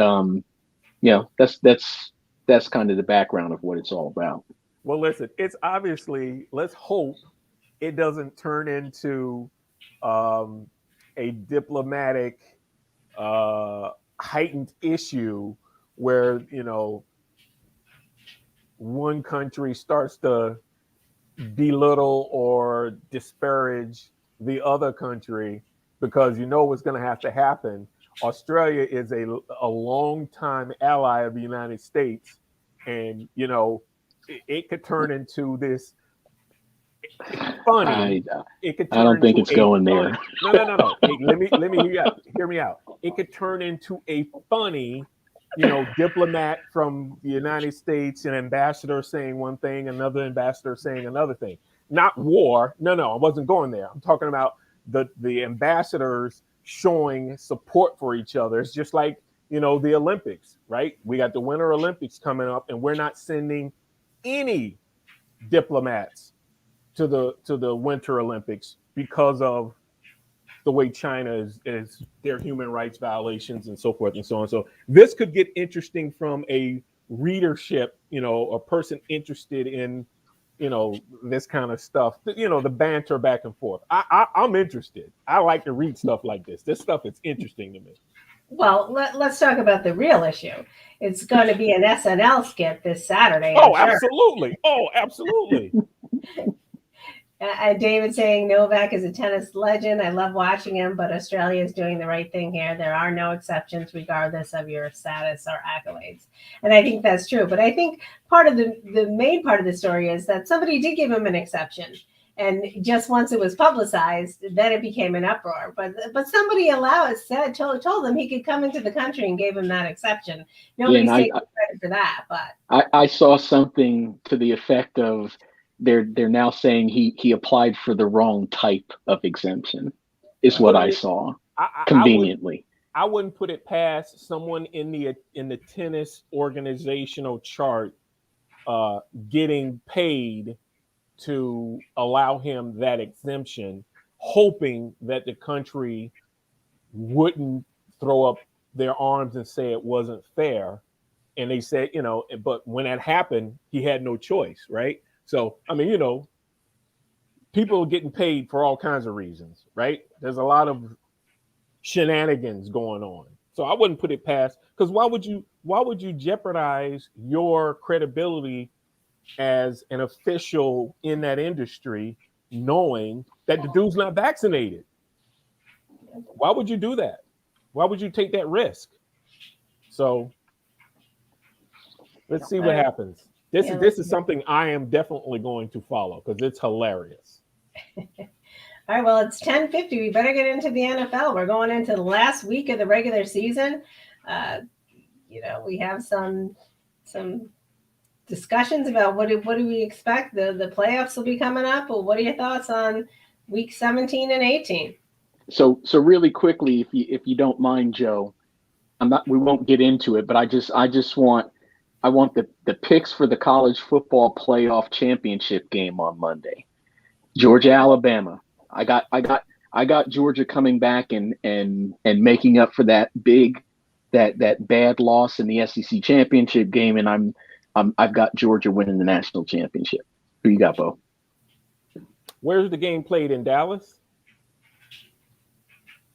that's kind of the background of what it's all about. Well, listen, it's obviously, let's hope it doesn't turn into a diplomatic heightened issue where, one country starts to belittle or disparage the other country, because what's going to have to happen. Australia is a long-time ally of the United States, and it could turn into this funny. It could turn I don't think it's going there. No. Hey, let me hear me out. It could turn into a funny, diplomat from the United States, an ambassador saying one thing, another ambassador saying another thing. Not war. No, I wasn't going there. I'm talking about the ambassadors showing support for each other. It's just like, the Olympics, right? We got the Winter Olympics coming up, and we're not sending any diplomats to the Winter Olympics because of the way China is their human rights violations and so forth and so on. So this could get interesting from a readership, a person interested in, this kind of stuff, the banter back and forth. I'm interested. I like to read stuff like this. This stuff is interesting to me. Well, let's talk about the real issue. It's going to be an SNL skit this Saturday. Oh, absolutely. Oh, absolutely. David saying Novak is a tennis legend. I love watching him, but Australia is doing the right thing here. There are no exceptions, regardless of your status or accolades. And I think that's true. But I think part of the main part of the story is that somebody did give him an exception. And just once it was publicized, then it became an uproar. But somebody told him he could come into the country and gave him that exception. Nobody's taking credit for that. But I saw something to the effect of they're now saying he applied for the wrong type of exemption, is what I saw conveniently. I wouldn't put it past someone in the tennis organizational chart getting paid to allow him that exemption, hoping that the country wouldn't throw up their arms and say it wasn't fair. And they said, but when that happened, he had no choice, right? So, I mean, people are getting paid for all kinds of reasons, right? There's a lot of shenanigans going on. So I wouldn't put it past, because why would you jeopardize your credibility as an official in that industry, knowing that the dude's not vaccinated? Why would you do that? Why would you take that risk? So let's see what happens. This is something I am definitely going to follow because it's hilarious. All right, well, it's 10:50. We better get into the NFL. We're going into the last week of the regular season. We have some discussions about what do we expect. The playoffs will be coming up. Well, what are your thoughts on week 17 and 18? So really quickly, if you don't mind, Joe, we won't get into it, but I want the picks for the college football playoff championship game on Monday. Georgia, Alabama. I I got Georgia coming back and making up for that bad loss in the SEC championship game, and I've got Georgia winning the national championship. Who you got, Bo? Where's the game played, in Dallas?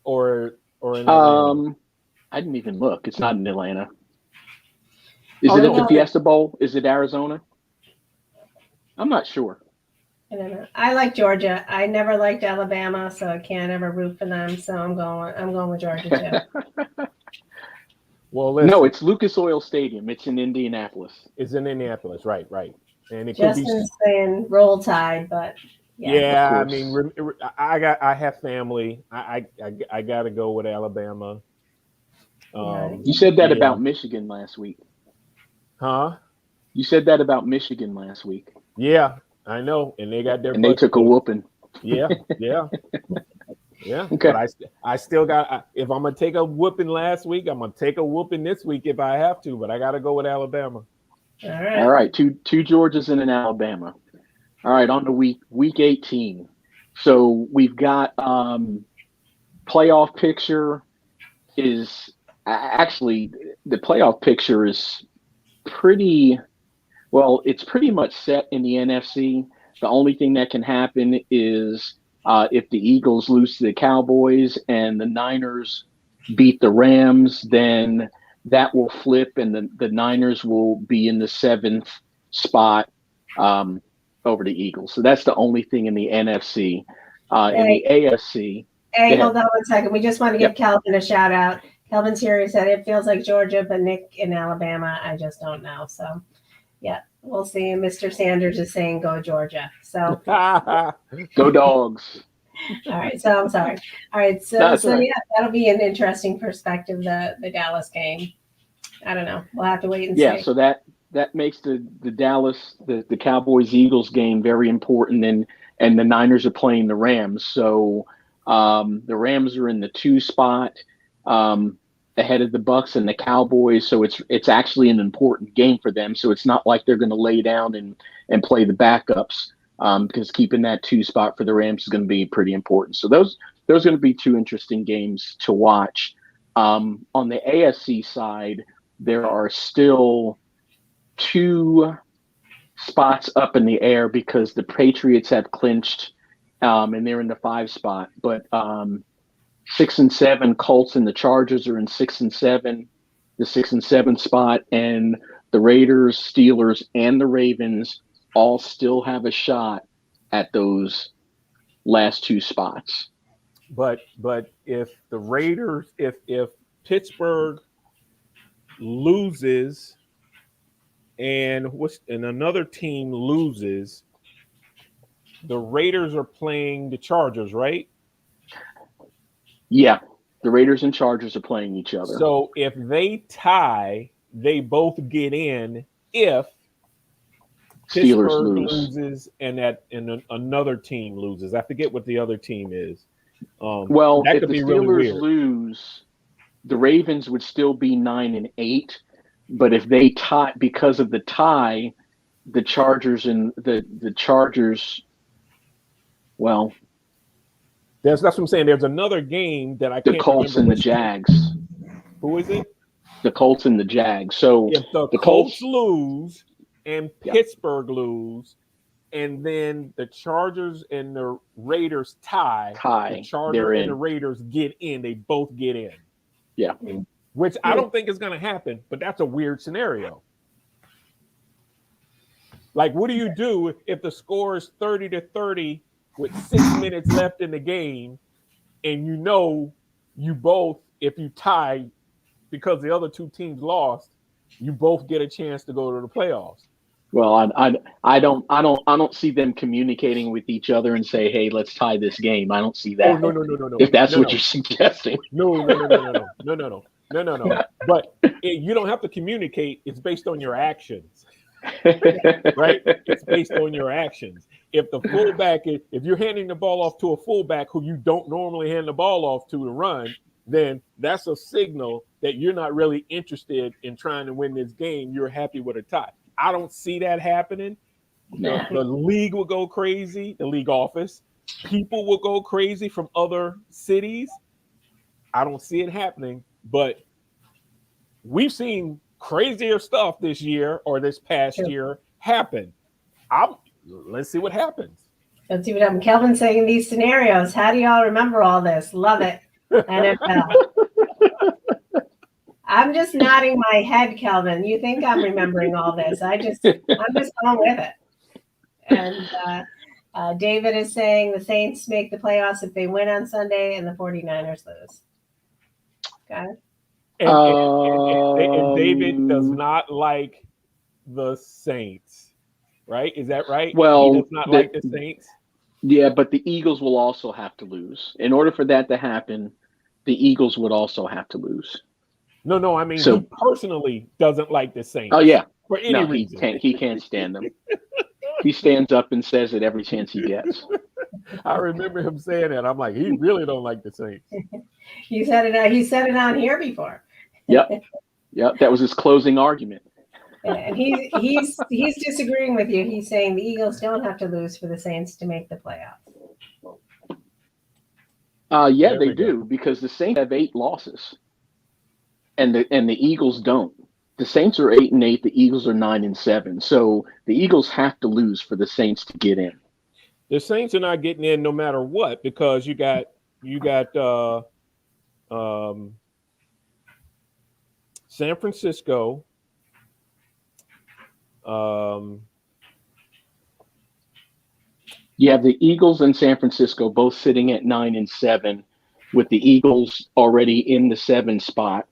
Or in Atlanta? I didn't even look. It's not in Atlanta. Is Oh, it at no. the Fiesta Bowl? Is it Arizona? I'm not sure. I don't know. I like Georgia. I never liked Alabama, so I can't ever root for them. So I'm going with Georgia too. Well, listen, No, it's Lucas Oil Stadium. It's in Indianapolis. it's in Indianapolis, right? And it could be. Justin's saying Roll Tide, but Yeah, I course. mean, I have family. I got to go with Alabama. You said that Yeah. about Michigan last week. Huh? You said that about Michigan last week, Yeah, I know, and they got their and they butts took a kicked. whooping. Yeah. Okay. But I still got. If I'm gonna take a whooping last week, I'm gonna take a whooping this week if I have to. But I got to go with Alabama. all right. All right, two Georgias and an Alabama. All right, on to week 18. So we've got playoff picture is actually the playoff picture is pretty well. It's pretty much set in the NFC. The only thing that can happen is if the Eagles lose to the Cowboys and the Niners beat the Rams, then that will flip, and the Niners will be in the 7th spot over the Eagles. So that's the only thing in the NFC. In the AFC. Hey, Yeah. hold on 1 second. We just want to give Kelvin a shout out. Kelvin's here. He said it feels like Georgia, but Nick in Alabama, I just don't know. So, yeah, we'll see. Mr. Sanders is saying go Georgia. So, Go Dogs. all right. So I'm sorry. All right. So, That's all right. yeah, that'll be an interesting perspective. The Dallas game. I don't know. We'll have to wait and Yeah, see. so that makes the Dallas the Cowboys Eagles game very important, and the Niners are playing the Rams. So the Rams are in the 2 spot ahead of the Bucks and the Cowboys. So it's actually an important game for them. So it's not like they're going to lay down and play the backups because keeping that 2 spot for the Rams is going to be pretty important. So those are going to be 2 interesting games to watch. On the AFC side, there are still 2 spots up in the air because the Patriots have clinched and they're in the 5 spot. But 6 and 7, Colts and the Chargers are in 6 and 7, the 6 and 7 spot, and the Raiders, Steelers, and the Ravens all still have a shot at those last 2 spots. But if the Raiders, if Pittsburgh loses and another team loses, the Raiders are playing the Chargers, right? Yeah, the Raiders and Chargers are playing each other. So if they tie, they both get in. If Steelers Pittsburgh lose. loses and another team loses, I forget what the other team is. Well, that if could the be really Steelers weird. lose, the Ravens would still be 9 and 8. But if they tie, because of the tie, the Chargers and the Chargers, well, That's what I'm saying. There's another game that I the can't Colts remember and the which team. Jags, Who is it? the Colts and the Jags. So If the the Colts Colts lose and Yeah. Pittsburgh lose, and then the Chargers and the Raiders tie, the tie, Chargers they're and the in. Raiders get in. They both get in. Yeah. Which I don't think is going to happen, but that's a weird scenario. Like, what do you do if the score is 30-30 with 6 minutes left in the game, and you both, if you tie because the other 2 teams lost, you both get a chance to go to the playoffs? Well, I don't see them communicating with each other and say, hey, let's tie this game. I don't see that. Oh, no. If that's No, what no. you're suggesting. No. But you don't have to communicate. It's based on your actions, right? It's based on your actions. If the fullback, if you're handing the ball off to a fullback who you don't normally hand the ball off to run, then that's a signal that you're not really interested in trying to win this game. You're happy with a tie. I don't see that happening. Nah. The league will go crazy, the league office. people will go crazy from other cities. I don't see it happening, but we've seen crazier stuff this year or this past year happen. Let's see what happens. Let's see what happens. Kelvin's saying these scenarios. How do y'all remember all this? Love it. NFL. I'm just nodding my head, Kelvin. You think I'm remembering all this? I'm just going with it. And David is saying the Saints make the playoffs if they win on Sunday and the 49ers lose. Got it? And David does not like the Saints, right? Is that right? Well, he does not like the Saints. Yeah, but the Eagles will also have to lose. In order for that to happen, the Eagles would also have to lose. No, I mean, he personally doesn't like the Saints. Oh, yeah. For any reason. He can't stand them. He stands up and says it every chance he gets. I remember him saying that. I'm like, he really don't like the Saints. He said it on here before. Yep. That was his closing argument. And he's disagreeing with you. He's saying the Eagles don't have to lose for the Saints to make the playoffs. Yeah, they do, because the Saints have 8 losses, and the Eagles don't. The Saints are 8-8. The Eagles are 9-7. So the Eagles have to lose for the Saints to get in. The Saints are not getting in no matter what, because you got San Francisco. You have the Eagles and San Francisco both sitting at 9-7, with the Eagles already in the 7 spot,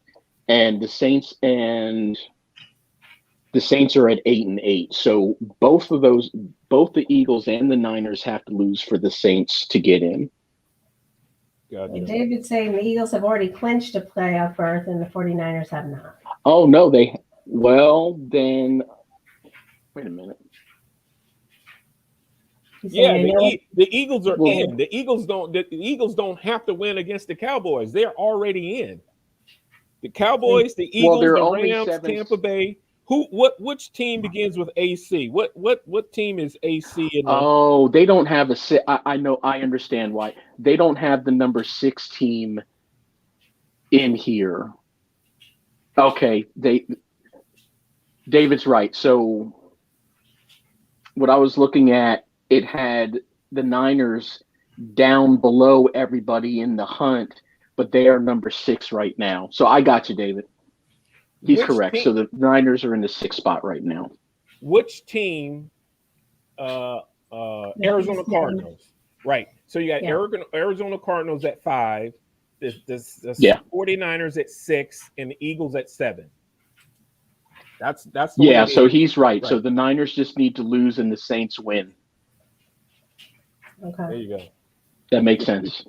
and the Saints are at 8-8. So both the Eagles and the Niners have to lose for the Saints to get in. Gotcha. David's saying the Eagles have already clinched a playoff berth and the 49ers have not. Oh no, then wait a minute. Yeah, the Eagles are in. The Eagles don't have to win against the Cowboys. They're already in. The Cowboys, the Eagles, the Rams, Tampa Bay. Which team begins with AC? What team is AC? Oh, they don't have I know. I understand why they don't have the number 6 team in here. Okay, David's right. So what I was looking at, it had the Niners down below everybody in the hunt, but they are number 6 right now. So I got you, David. He's correct. So the Niners are in the 6th spot right now. Which team? Arizona Cardinals. Right. So you got Arizona Cardinals at 5, the 49ers at 6, and the Eagles at 7. That's the so he's right. So the Niners just need to lose and the Saints win. Okay. There you go. That makes sense.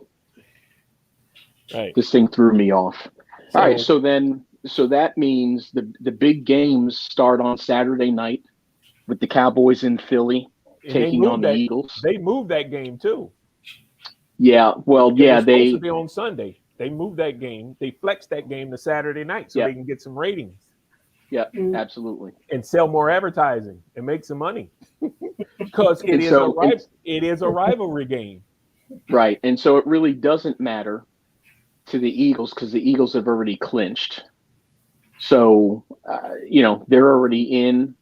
Right. This thing threw me off. All right, so that means the big games start on Saturday night with the Cowboys in Philly taking on the Eagles. They moved that game too. Yeah, well, they supposed to be on Sunday. They moved that game. They flexed that game to Saturday night so they can get some ratings. Yeah, absolutely. And sell more advertising and make some money. Because it is a rivalry game. Right. And so it really doesn't matter to the Eagles because the Eagles have already clinched. So, they're already in.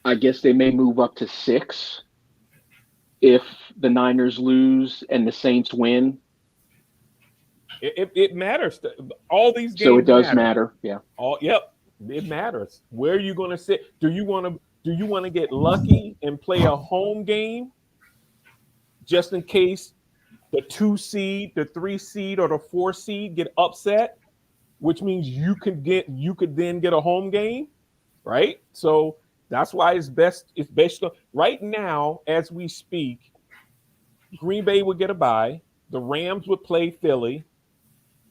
I guess they may move up to 6 if the Niners lose and the Saints win. It matters. All these games. So it does matter. Yeah. It matters. Where are you going to sit? Do you want to get lucky and play a home game just in case the 2 seed, the 3 seed, or the 4 seed get upset, which means you could then get a home game, right? So that's why it's best right now as we speak. Green Bay would get a bye. The Rams would play Philly.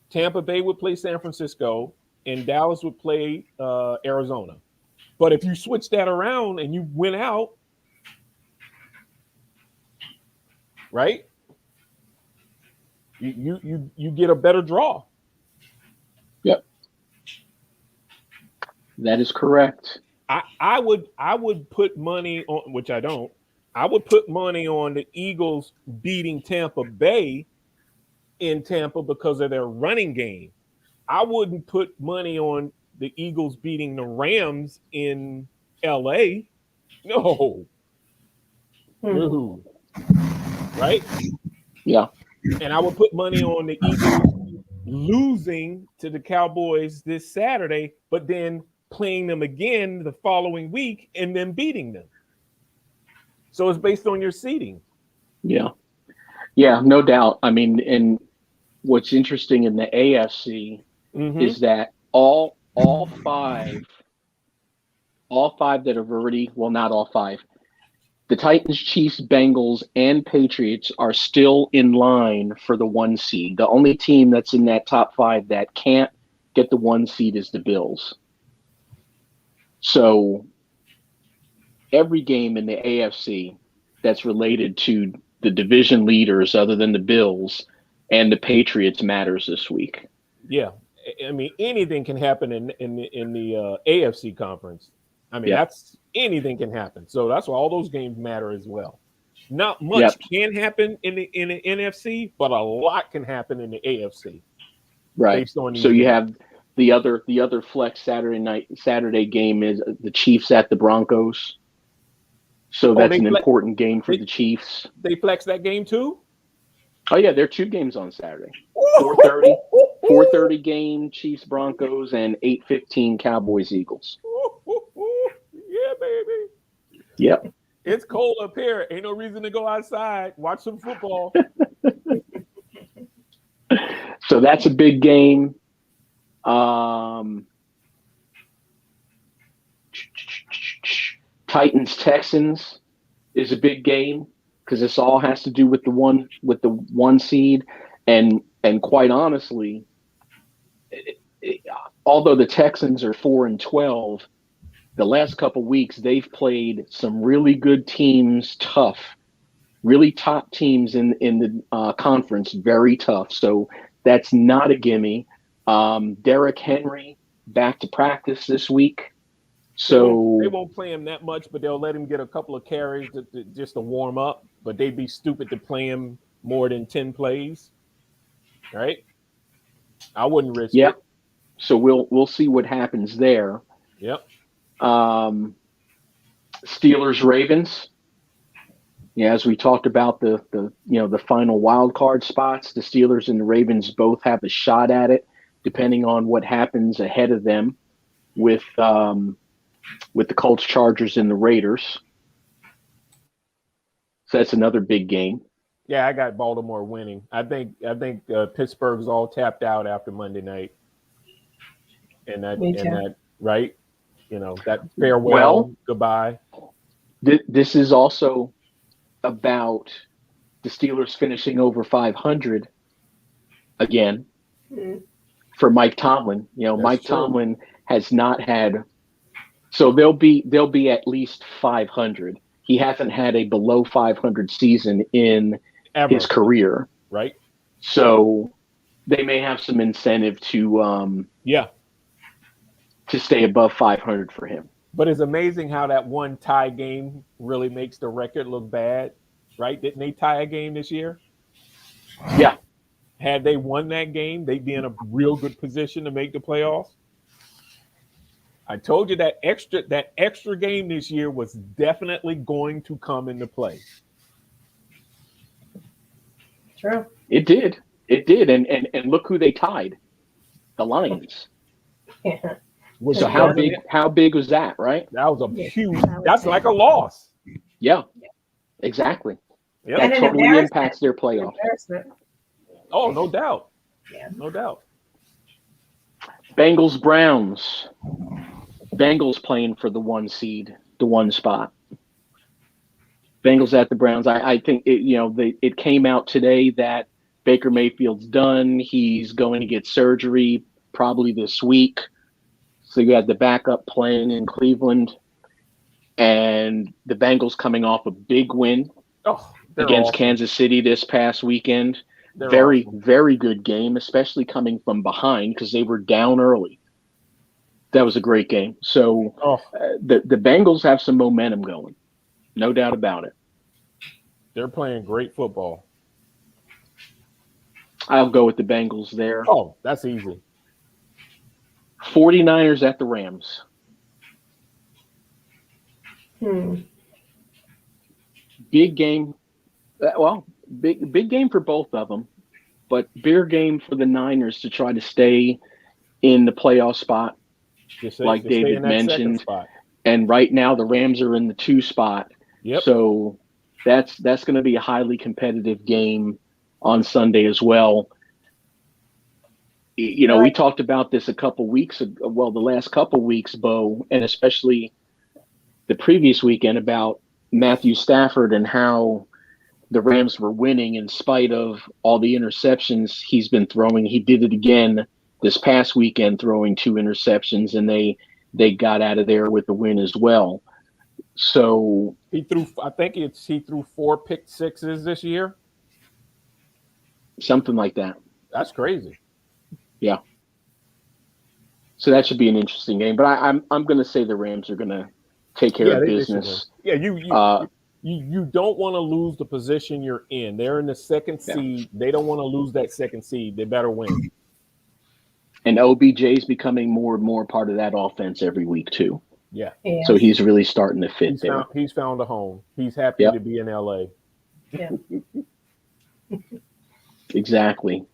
Tampa Bay would play San Francisco, and Dallas would play Arizona. But if you switch that around and you win out, right? You get a better draw. Yep. That is correct. I would put money on, which I don't. I would put money on the Eagles beating Tampa Bay in Tampa because of their running game. I wouldn't put money on the Eagles beating the Rams in LA. No. No. Right? Yeah. And I would put money on the Eagles losing to the Cowboys this Saturday, but then playing them again the following week and then beating them. So it's based on your seeding. Yeah. Yeah, no doubt. I mean, and what's interesting in the AFC is that all five that have already, well, not all five, the Titans, Chiefs, Bengals, and Patriots are still in line for the 1 seed. The only team that's in that top 5 that can't get the 1 seed is the Bills. So every game in the AFC that's related to the division leaders other than the Bills and the Patriots matters this week. Yeah. I mean, anything can happen in the AFC conference. I mean, that's anything can happen. So that's why all those games matter as well. Not much can happen in the NFC, but a lot can happen in the AFC. Right. Based on so you have the other flex Saturday game is the Chiefs at the Broncos. So that's an important game for the Chiefs. They flex that game too? Oh yeah, there are 2 games on Saturday. 4:30 game Chiefs Broncos and 8:15 Cowboys Eagles. Yeah, baby. Yep. It's cold up here. Ain't no reason to go outside. Watch some football. So that's a big game. Titans Texans is a big game because this all has to do with the one seed, and quite honestly, although the Texans are 4-12, the last couple weeks they've played some really good teams, tough, really top teams in the conference, very tough. So that's not a gimme. Derrick Henry back to practice this week. So they won't play him that much, but they'll let him get a couple of carries just to warm up. But they'd be stupid to play him more than 10 plays, right? I wouldn't risk it. So we'll see what happens there. Yep. Steelers Ravens. Yeah, as we talked about the final wild card spots, the Steelers and the Ravens both have a shot at it, depending on what happens ahead of them with the Colts, Chargers, and the Raiders. So that's another big game. Yeah, I got Baltimore winning. I think Pittsburgh's all tapped out after Monday night, and that right, that farewell, goodbye. This is also about the Steelers finishing over 500 again for Mike Tomlin. Mike Tomlin has not had. So they'll be at least 500. He hasn't had a below 500 season in his career. Right. So they may have some incentive to stay above 500 for him. But it's amazing how that one tie game really makes the record look bad, right? Didn't they tie a game this year? Yeah. Had they won that game, they'd be in a real good position to make the playoffs. I told you that extra game this year was definitely going to come into play. True. It did. And look who they tied. The Lions. Yeah. So how big was that, right? That was a huge, that's like a loss. Yeah. Exactly. Yep. That totally impacts their playoff. Oh, no doubt. Yeah. No doubt. Bengals Browns. Bengals playing for the 1 seed, the 1 spot. Bengals at the Browns. I think it came out today that Baker Mayfield's done. He's going to get surgery probably this week. So you had the backup playing in Cleveland, and the Bengals coming off a big win against Kansas City this past weekend. Very good game, especially coming from behind because they were down early. That was a great game. So the Bengals have some momentum going, no doubt about it. They're playing great football. I'll go with the Bengals there. Oh, that's easy. 49ers at the Rams. Big game. Well, big game for both of them, but bigger game for the Niners to try to stay in the playoff spot, like David mentioned. And right now the Rams are in the 2 spot. Yep. So that's going to be a highly competitive game on Sunday as well. You know, we talked about this a couple weeks ago, well, the last couple weeks, Bo, and especially the previous weekend about Matthew Stafford and how the Rams were winning in spite of all the interceptions he's been throwing. He did it again this past weekend, throwing 2 interceptions, and they got out of there with the win as well. So he threw 4 pick sixes this year. Something like that. That's crazy. Yeah. So that should be an interesting game. But I'm going to say the Rams are going to take care of business. Yeah, you don't want to lose the position you're in. They're in the 2nd seed. They don't want to lose that 2nd seed. They better win. And OBJ is becoming more and more part of that offense every week too. Yeah. So he's really starting to fit there. He's found a home. He's happy to be in LA. Yeah. Exactly.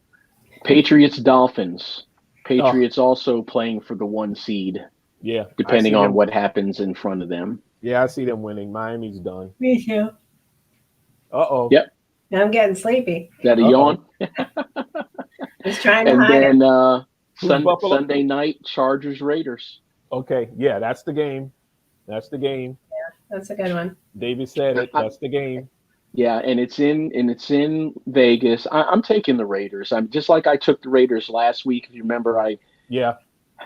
Patriots, Dolphins. Patriots also playing for the 1 seed. Yeah. Depending on what happens in front of them. Yeah, I see them winning. Miami's done. Me too. Uh-oh. Yep. I'm getting sleepy. Is that a yawn? Just trying to and hide it. then Sunday night, Chargers, Raiders. Okay. Yeah, that's the game. That's the game. Yeah, that's a good one. David said it. That's the game. Yeah, and it's in Vegas. I'm taking the Raiders. I'm just like I took the Raiders last week. If you remember, I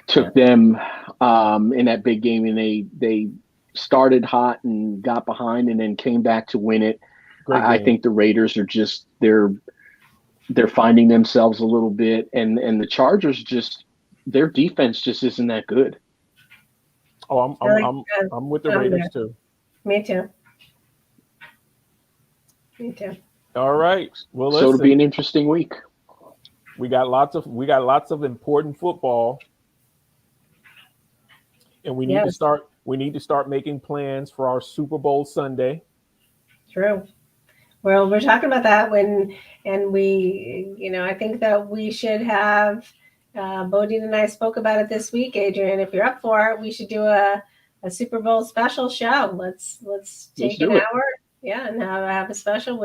took them in that big game, and they started hot and got behind, and then came back to win it. I think the Raiders are just they're finding themselves a little bit, and the Chargers their defense just isn't that good. Oh, I'm with the Raiders too. Me too. Me too. All right. Well, so it'll be an interesting week. We got lots of important football, and we need to start. We need to start making plans for our Super Bowl Sunday. True. Well, we're talking about that and we, I think that we should have. Bodine and I spoke about it this week, Adrian. If you're up for it, we should do a Super Bowl special show. Let's take an hour. Yeah, and have a special.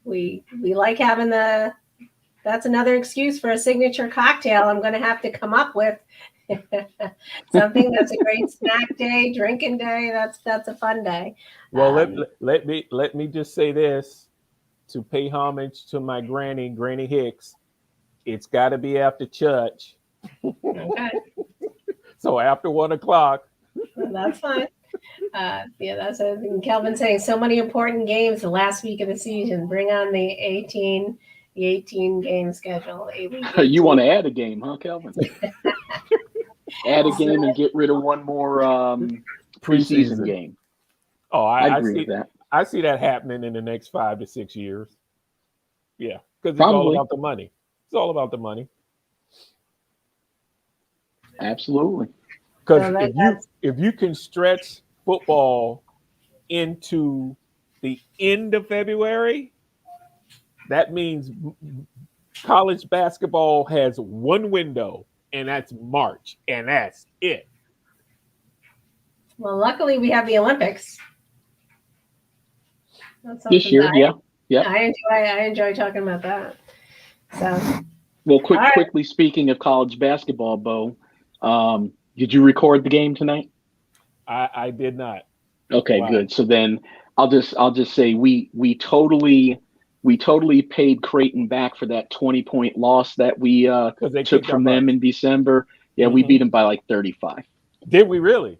We like having that's another excuse for a signature cocktail I'm going to have to come up with. Something that's a great snack day, drinking day. That's a fun day. Well, let me just say this to pay homage to my Granny Hicks. It's got to be after church. Okay. So after 1 o'clock. That's fine. That's it. Kelvin saying so many important games the last week of the season. Bring on the 18 game schedule. You want to add a game, huh, Kelvin? Add a game and get rid of one more preseason game. Oh, I agree with that. I see that happening in the next 5 to 6 years. Yeah, because it's Probably. all about the money. It's all about the money. Absolutely. Because if you can stretch football into the end of February, that means college basketball has one window, and that's March, and that's it. Well, luckily we have the Olympics. This year, yeah. I enjoy talking about that. So, well, quickly speaking of college basketball, Bo, did you record the game tonight? I did not. Okay, good. So then I'll just say we totally paid Creighton back for that 20-point loss that we took from them in December. Yeah, we beat them by like 35. Did we really?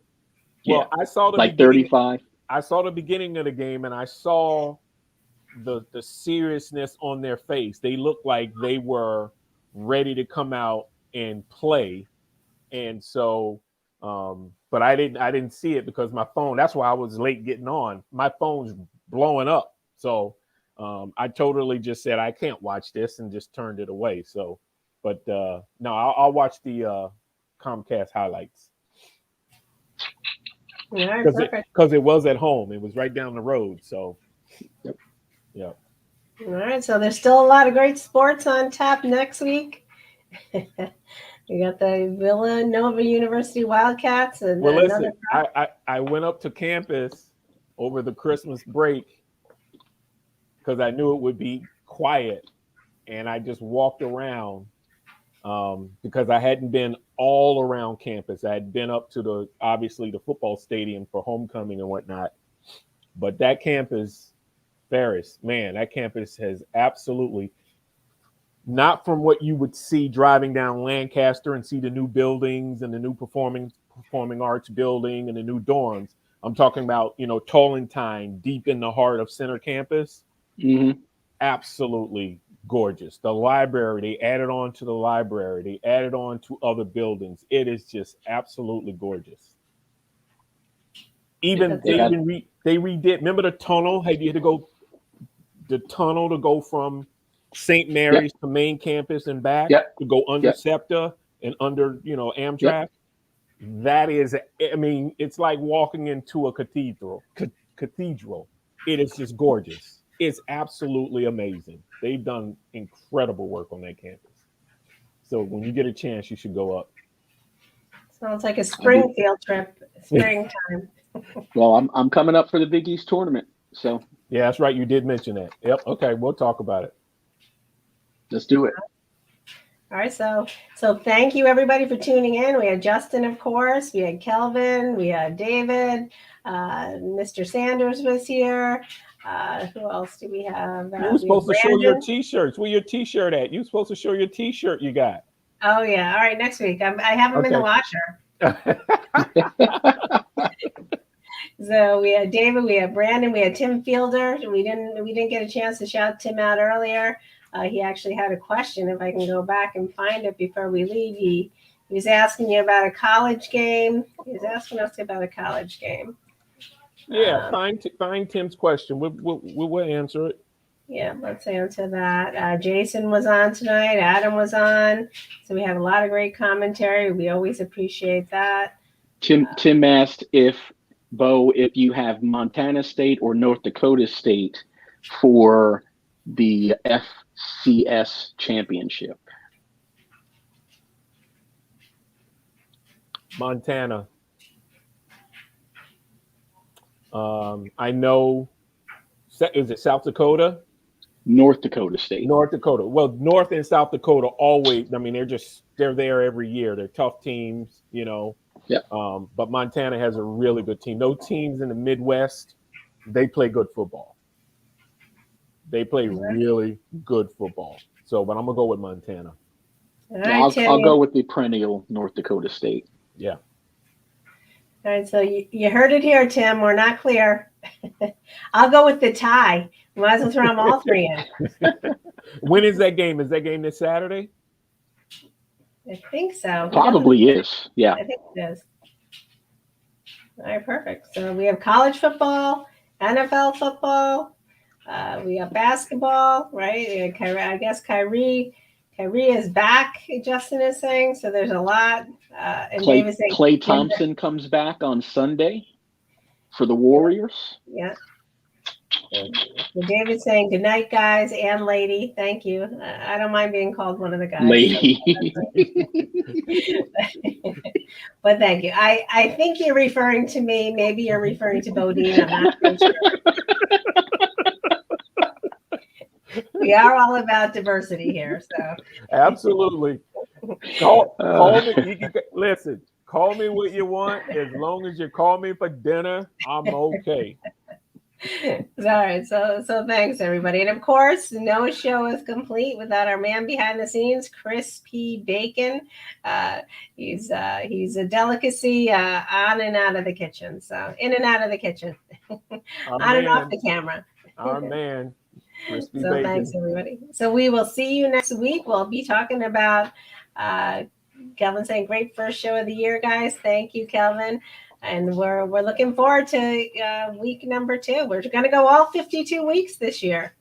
Well, yeah. I saw the like 35. I saw the beginning of the game, and I saw the seriousness on their face. They looked like they were ready to come out and play, and so. But I didn't see it because my phone. That's why I was late getting on. My phone's blowing up, so I totally just said I can't watch this and just turned it away. So, but no, I'll watch the Comcast highlights All right, perfect. because it was at home. It was right down the road. So, yeah. All right, so there's still a lot of great sports on tap next week. We got the Villanova University Wildcats and Well, another. listen, I went up to campus over the Christmas break because I knew it would be quiet, and I just walked around because I hadn't been all around campus. I had been up to obviously the football stadium for homecoming and whatnot, but that campus, Ferris, man, that campus has absolutely, not from what you would see driving down Lancaster and see the new buildings and the new performing arts building and the new dorms. I'm talking about, Tollentine, deep in the heart of Center Campus. Mm-hmm. Absolutely gorgeous. The library, they added on to the library. They added on to other buildings. It is just absolutely gorgeous. Even they redid. Remember the tunnel? Hey, you had to go the tunnel to go from St. Mary's to main campus and back to go under SEPTA and under, Amtrak. Yep. That is, I mean, it's like walking into a cathedral. It is just gorgeous. It's absolutely amazing. They've done incredible work on that campus. So when you get a chance, you should go up. Sounds like a spring field trip. Springtime. Well, I'm coming up for the Big East tournament. So yeah, that's right. You did mention that. Yep. Okay, we'll talk about it. Let's do it. All right, so thank you everybody for tuning in. We had Justin, of course. We had Kelvin. We had David. Mr. Sanders was here. Who else do we have? You were supposed to show your T-shirts. Where your T-shirt at? You were supposed to show your T-shirt you got. Oh yeah. All right, next week. I have them in the washer. So we had David. We had Brandon. We had Tim Fielder. We didn't get a chance to shout Tim out earlier. He actually had a question. If I can go back and find it before we leave, he was asking you about a college game. He was asking us about a college game. Yeah, find Tim's question. We'll answer it. Yeah, let's answer that. Jason was on tonight. Adam was on. So we have a lot of great commentary. We always appreciate that. Tim asked if you have Montana State or North Dakota State for the FCS championship. Montana. I know. Is it South Dakota? North Dakota State. North Dakota. Well, North and South Dakota always. I mean, they're there every year. They're tough teams, Yeah. But Montana has a really good team. Those teams in the Midwest, they play good football. They play really good football. So, but I'm gonna go with Montana. All right, I'll go with the perennial North Dakota State. Yeah. All right, so you heard it here, Tim. We're not clear. I'll go with the tie. Might as well throw them all three in. When is that game? Is that game this Saturday? I think so. Probably is. Yeah. I think it is. All right, perfect. So we have college football, NFL football. We have basketball, right? I guess Kyrie is back, Justin is saying. So there's a lot. And Klay Thompson comes back on Sunday for the Warriors. Yeah. So David's saying good night, guys and lady. Thank you. I don't mind being called one of the guys. Lady. But thank you. I think you're referring to me. Maybe you're referring to Bodine. I'm not really sure. We are all about diversity here. So absolutely. Call me. Listen. Call me what you want. As long as you call me for dinner, I'm okay. All right, so thanks everybody, and of course, no show is complete without our man behind the scenes, Chris P. Bacon. He's a delicacy on and out of the kitchen. So in and out of the kitchen, on and off the camera. Our man, Chris P. So Bacon. thanks everybody. So we will see you next week. We'll be talking about Kelvin saying great first show of the year, guys. Thank you, Kelvin. And we're looking forward to week number 2. We're going to go all 52 weeks this year.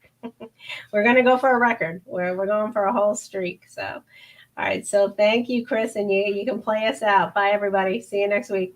We're going to go for a record. We're going for a whole streak. So, all right. So thank you, Chris, and you can play us out. Bye, everybody. See you next week.